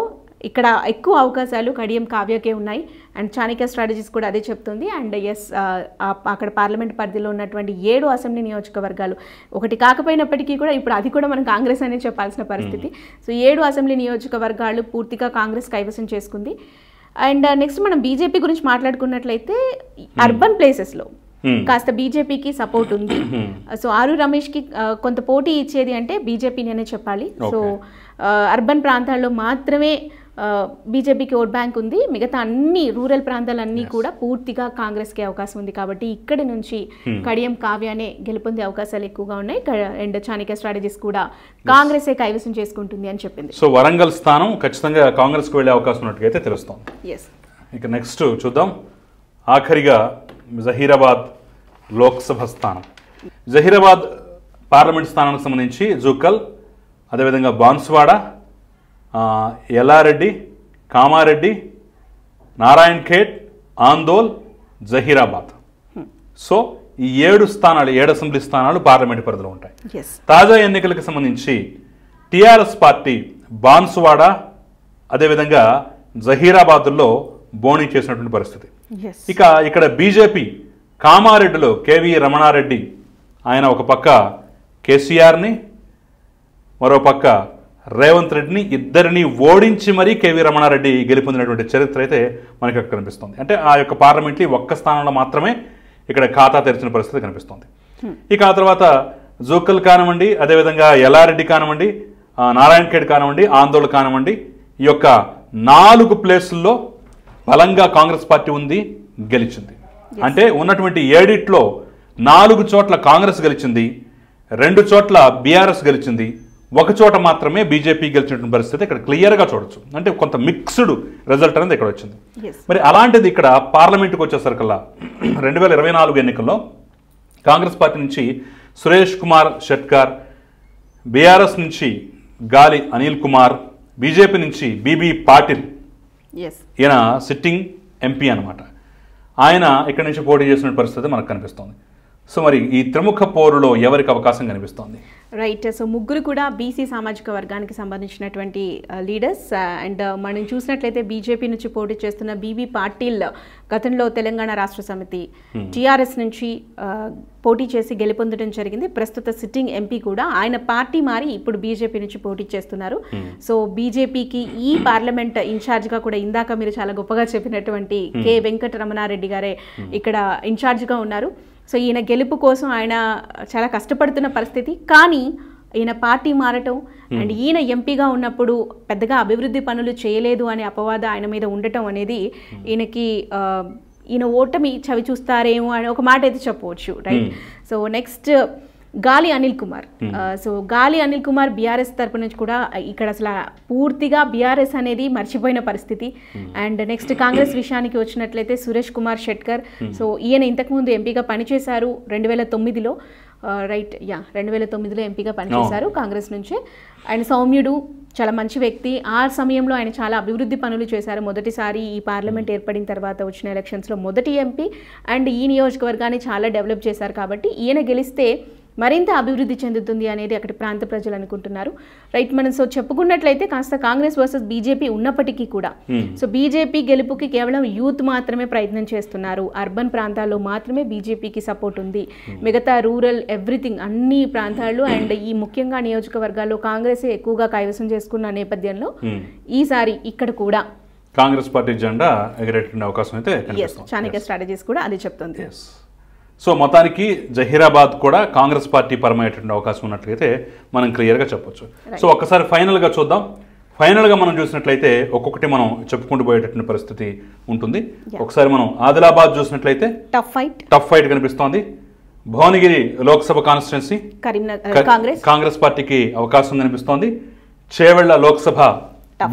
ఇక్కడ ఎక్కువ అవకాశాలు కడియం కావ్యకే ఉన్నాయి అండ్ చాణక్య స్ట్రాటజీస్ కూడా అదే చెప్తుంది. అండ్ అక్కడ పార్లమెంట్ పరిధిలో ఉన్నటువంటి 7 అసెంబ్లీ నియోజకవర్గాలు ఒకటి కాకపోయినప్పటికీ కూడా ఇప్పుడు అది కూడా మనం కాంగ్రెస్ అనే చెప్పాల్సిన పరిస్థితి. సో 7 అసెంబ్లీ నియోజకవర్గాలు పూర్తిగా కాంగ్రెస్ కైవసం చేసుకుంది. అండ్ నెక్స్ట్ మనం బీజేపీ గురించి మాట్లాడుకున్నట్లయితే అర్బన్ ప్లేసెస్లో కాస్త బీజేపీకి సపోర్ట్ ఉంది. సో ఆరూరు రమేష్కి కొంత పోటీ ఇచ్చేది అంటే బీజేపీ నేనే చెప్పాలి. సో అర్బన్ ప్రాంతాల్లో మాత్రమే బీజేపీకి ఓట్ బ్యాంక్ ఉంది, మిగతా అన్ని రూరల్ ప్రాంతాలన్నీ కూడా పూర్తిగా కాంగ్రెస్కి అవకాశం ఉంది. కాబట్టి ఇక్కడి నుంచి కడియం కావ్యానే గెలుపొందే అవకాశాలు ఎక్కువగా ఉన్నాయి. అండ్ చాణక్య స్ట్రాటజీస్ కూడా కాంగ్రెసే కైవసం చేసుకుంటుంది అని చెప్పింది. సో వరంగల్ స్థానం ఖచ్చితంగా కాంగ్రెస్కి వెళ్ళే అవకాశం ఉన్నట్టుగా తెలుస్తాం. ఇక నెక్స్ట్ చూద్దాం. ఆఖరిగా జహీరాబాద్ లోక్సభ స్థానం. జహీరాబాద్ పార్లమెంట్ స్థానానికి సంబంధించి జూకల్, అదేవిధంగా బాన్సువాడ, ఎల్లారెడ్డి, కామారెడ్డి, నారాయణ్ ఖేడ్, ఆందోల్, జహీరాబాద్. సో ఈ 7 అసెంబ్లీ స్థానాలు పార్లమెంట్ పరిధిలో ఉంటాయి. తాజా ఎన్నికలకు సంబంధించి టీఆర్ఎస్ పార్టీ బాన్సువాడ అదేవిధంగా జహీరాబాద్లో బోనీ చేసినటువంటి పరిస్థితి. ఇక ఇక్కడ బీజేపీ కామారెడ్డిలో కేవీ రమణారెడ్డి ఆయన ఒక పక్క కేసీఆర్ని, మరో పక్క రేవంత్ రెడ్డిని ఇద్దరిని ఓడించి మరీ కేవీ రమణారెడ్డి గెలుపొందినటువంటి చరిత్ర అయితే మనకి అక్కడ కనిపిస్తుంది. అంటే ఆ యొక్క పార్లమెంట్లీ ఒక్క స్థానంలో మాత్రమే ఇక్కడ ఖాతా తెరిచిన పరిస్థితి కనిపిస్తుంది. ఇక ఆ తర్వాత జోకల్ కానివ్వండి, అదేవిధంగా ఎల్లారెడ్డి కానివ్వండి, నారాయణ ఖేడ్ కానివ్వండి, ఆందోళన కానివ్వండి, ఈ యొక్క 4 ప్లేసుల్లో బలంగా కాంగ్రెస్ పార్టీ ఉంది, గెలిచింది. అంటే ఉన్నటువంటి 7 4 చోట్ల కాంగ్రెస్ గెలిచింది, 2 చోట్ల బీఆర్ఎస్ గెలిచింది, 1 చోట మాత్రమే బీజేపీ గెలిచినటువంటి పరిస్థితి ఇక్కడ క్లియర్గా చూడొచ్చు. అంటే కొంత మిక్స్డ్ రిజల్ట్ అనేది ఇక్కడ వచ్చింది. మరి అలాంటిది ఇక్కడ పార్లమెంట్కి వచ్చేసరికల్లా 2024 ఎన్నికల్లో కాంగ్రెస్ పార్టీ నుంచి సురేష్ కుమార్ షెట్కార్, బీఆర్ఎస్ నుంచి గాలి అనిల్ కుమార్, బీజేపీ నుంచి బీబీ పాటిల్, ఈయన సిట్టింగ్ ఎంపీ అనమాట, ఆయన ఇక్కడి నుంచి పోటీ చేసిన పరిస్థితి మనకు కనిపిస్తుంది. సో మరి ఈ త్రిముఖ పోరులో ఎవరికి అవకాశం కనిపిస్తోంది? రైట్. సో ముగ్గురు కూడా బీసీ సామాజిక వర్గానికి సంబంధించినటువంటి లీడర్స్. అండ్ మనం చూసినట్లయితే బీజేపీ నుంచి పోటీ చేస్తున్న బీబీ పాటిల్ గతంలో తెలంగాణ రాష్ట్ర సమితి టీఆర్ఎస్ నుంచి పోటీ చేసి గెలుపొందడం జరిగింది. ప్రస్తుత సిట్టింగ్ ఎంపీ కూడా, ఆయన పార్టీ మారి ఇప్పుడు బీజేపీ నుంచి పోటీ చేస్తున్నారు. సో బీజేపీకి ఈ పార్లమెంట్ ఇన్ఛార్జ్గా కూడా ఇందాక మీరు చాలా గొప్పగా చెప్పినటువంటి కె వెంకటరమణారెడ్డి గారే ఇక్కడ ఇన్ఛార్జ్గా ఉన్నారు. సో ఈయన గెలుపు కోసం ఆయన చాలా కష్టపడుతున్న పరిస్థితి. కానీ ఈయన పార్టీ మారటం అండ్ ఈయన ఎంపీగా ఉన్నప్పుడు పెద్దగా అభివృద్ధి పనులు చేయలేదు అనే అపవాదం ఆయన మీద ఉండటం అనేది ఈయన ఓటమి చవి చూస్తారేమో అని ఒక మాట అయితే చెప్పవచ్చు. రైట్. సో నెక్స్ట్ గాలి అనిల్ కుమార్. సో గాలి అనిల్ కుమార్ బీఆర్ఎస్ తరపు నుంచి కూడా ఇక్కడ అసలు పూర్తిగా బీఆర్ఎస్ అనేది మర్చిపోయిన పరిస్థితి. అండ్ నెక్స్ట్ కాంగ్రెస్ విషయానికి వచ్చినట్లయితే సురేష్ కుమార్ షెట్కర్. సో ఈయన ఇంతకుముందు ఎంపీగా పనిచేశారు 2009లో. రైట్, 2009లో ఎంపీగా పనిచేశారు కాంగ్రెస్ నుంచే. ఆయన సౌమ్యుడు, చాలా మంచి వ్యక్తి. ఆ సమయంలో ఆయన చాలా అభివృద్ధి పనులు చేశారు. మొదటిసారి ఈ పార్లమెంట్ ఏర్పడిన తర్వాత వచ్చిన ఎలక్షన్స్లో మొదటి ఎంపీ. అండ్ ఈ నియోజకవర్గాన్ని చాలా డెవలప్ చేశారు. కాబట్టి ఈయన గెలిస్తే మరింత అభివృద్ధి చెందుతుంది అనేది అక్కడి ప్రాంత ప్రజలు అనుకుంటున్నారు. రైట్. మనం సో చెప్పుకున్నట్లయితే కాస్త కాంగ్రెస్ వర్సెస్ బీజేపీ ఉన్నప్పటికీ కూడా సో బీజేపీ గెలుపుకి కేవలం యూత్ మాత్రమే ప్రయత్నం చేస్తున్నారు. అర్బన్ ప్రాంతాల్లో మాత్రమే బీజేపీకి సపోర్ట్ ఉంది. మిగతా రూరల్ ఎవ్రీథింగ్ అన్ని ప్రాంతాల్లో అండ్ ఈ ముఖ్యంగా నియోజకవర్గాల్లో కాంగ్రెస్ ఎక్కువగా కైవసం చేసుకున్న నేపథ్యంలో ఈసారి ఇక్కడ కూడా కాంగ్రెస్ పార్టీ జెండా ఎగరేట అవకాశం అయితే చాణక్య స్ట్రాటజీస్ కూడా అది చెప్తుంది. సో మొత్తానికి జహీరాబాద్ కూడా కాంగ్రెస్ పార్టీ పరమైనటువంటి అవకాశం ఉన్నట్లయితే మనం క్లియర్గా చెప్పొచ్చు. సో ఒక్కసారి ఫైనల్గా చూద్దాం. ఫైనల్గా మనం చూసినట్లయితే ఒక్కొక్కటి మనం చెప్పుకుంటూ పోయేటటువంటి పరిస్థితి ఉంటుంది. ఒకసారి మనం ఆదిలాబాద్ చూసినట్లయితే టఫ్ ఫైట్ కనిపిస్తోంది. భువనగిరి లోక్సభ కాన్స్టిట్యున్సీ కాంగ్రెస్ పార్టీకి అవకాశం కనిపిస్తోంది. చేవెళ్ల లోక్సభ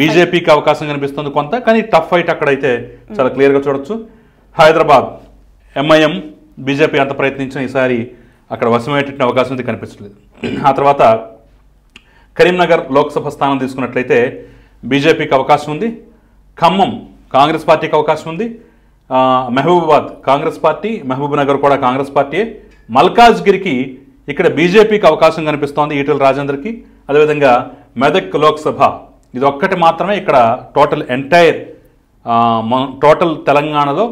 బీజేపీకి అవకాశం కనిపిస్తుంది కొంత, కానీ టఫ్ ఫైట్ అక్కడైతే చాలా క్లియర్గా చూడొచ్చు. హైదరాబాద్ ఎంఐఎం బీజేపీ అంత ప్రయత్నించిన ఈసారి అక్కడ వశమయ్యేటటువంటి అవకాశం అయితే కనిపించలేదు. ఆ తర్వాత కరీంనగర్ లోక్సభ స్థానం తీసుకున్నట్లయితే బీజేపీకి అవకాశం ఉంది. ఖమ్మం కాంగ్రెస్ పార్టీకి అవకాశం ఉంది. మహబూబాబాద్ కాంగ్రెస్ పార్టీ, మహబూబ్ నగర్ కూడా కాంగ్రెస్ పార్టీయే. మల్కాజ్గిరికి ఇక్కడ బీజేపీకి అవకాశం కనిపిస్తోంది ఈటెల రాజేందర్కి. అదేవిధంగా మెదక్ లోక్సభ ఇది ఒక్కటి మాత్రమే ఇక్కడ టోటల్ తెలంగాణలో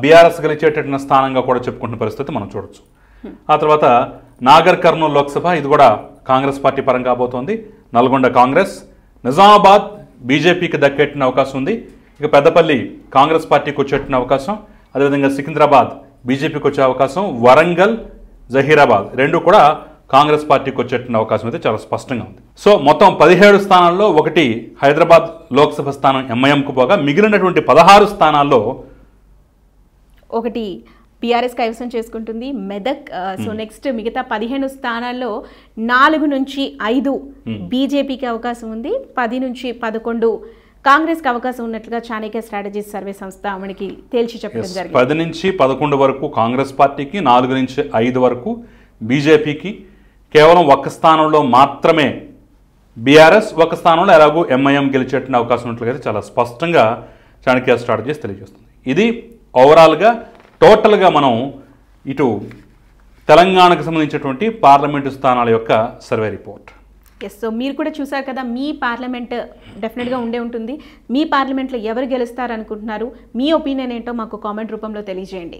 బీఆర్ఎస్ గెలిచేటటువంటి స్థానంగా కూడా చెప్పుకుంటున్న పరిస్థితి మనం చూడొచ్చు. ఆ తర్వాత నాగర్ కర్నూలు లోక్సభ ఇది కూడా కాంగ్రెస్ పార్టీ పరంగా కాబోతోంది. నల్గొండ కాంగ్రెస్, నిజామాబాద్ బీజేపీకి దక్కేట అవకాశం ఉంది. ఇక పెద్దపల్లి కాంగ్రెస్ పార్టీకి వచ్చేట అవకాశం, అదేవిధంగా సికింద్రాబాద్ బీజేపీకి వచ్చే అవకాశం, వరంగల్, జహీరాబాద్ రెండు కూడా కాంగ్రెస్ పార్టీకి వచ్చేట అవకాశం అయితే చాలా స్పష్టంగా ఉంది. సో మొత్తం 17 స్థానాల్లో ఒకటి హైదరాబాద్ లోక్సభ స్థానం ఎంఐఎంకు పోగా మిగిలినటువంటి 16 స్థానాల్లో ఒకటి బీఆర్ఎస్ కైవసం చేసుకుంటుంది మెదక్. సో నెక్స్ట్ మిగతా 15 స్థానాల్లో 4 నుంచి 5 బీజేపీకి అవకాశం ఉంది. 10 నుంచి 11 కాంగ్రెస్కి అవకాశం ఉన్నట్లుగా చాణక్య స్ట్రాటజీస్ సర్వే సంస్థ మనకి తేల్చి చెప్పడం జరిగింది. 10 నుంచి 11 వరకు కాంగ్రెస్ పార్టీకి, 4 నుంచి 5 వరకు బీజేపీకి, కేవలం 1 స్థానంలో మాత్రమే బీఆర్ఎస్, 1 స్థానంలో ఎలాగో ఎంఐఎం గెలిచేట అవకాశం ఉన్నట్లుగా చాలా స్పష్టంగా చాణక్య స్ట్రాటజీస్ తెలియజేస్తుంది. ఇది ఓవరాల్గా టోటల్గా మనం ఇటు తెలంగాణకు సంబంధించినటువంటి పార్లమెంటు స్థానాల యొక్క సర్వే రిపోర్ట్. సో మీరు కూడా చూసారు కదా, మీ పార్లమెంట్ డెఫినెట్గా ఉండే ఉంటుంది. మీ పార్లమెంట్లో ఎవరు గెలుస్తారు అనుకుంటున్నారు? మీ ఒపీనియన్ ఏంటో మాకు కామెంట్ రూపంలో తెలియజేయండి.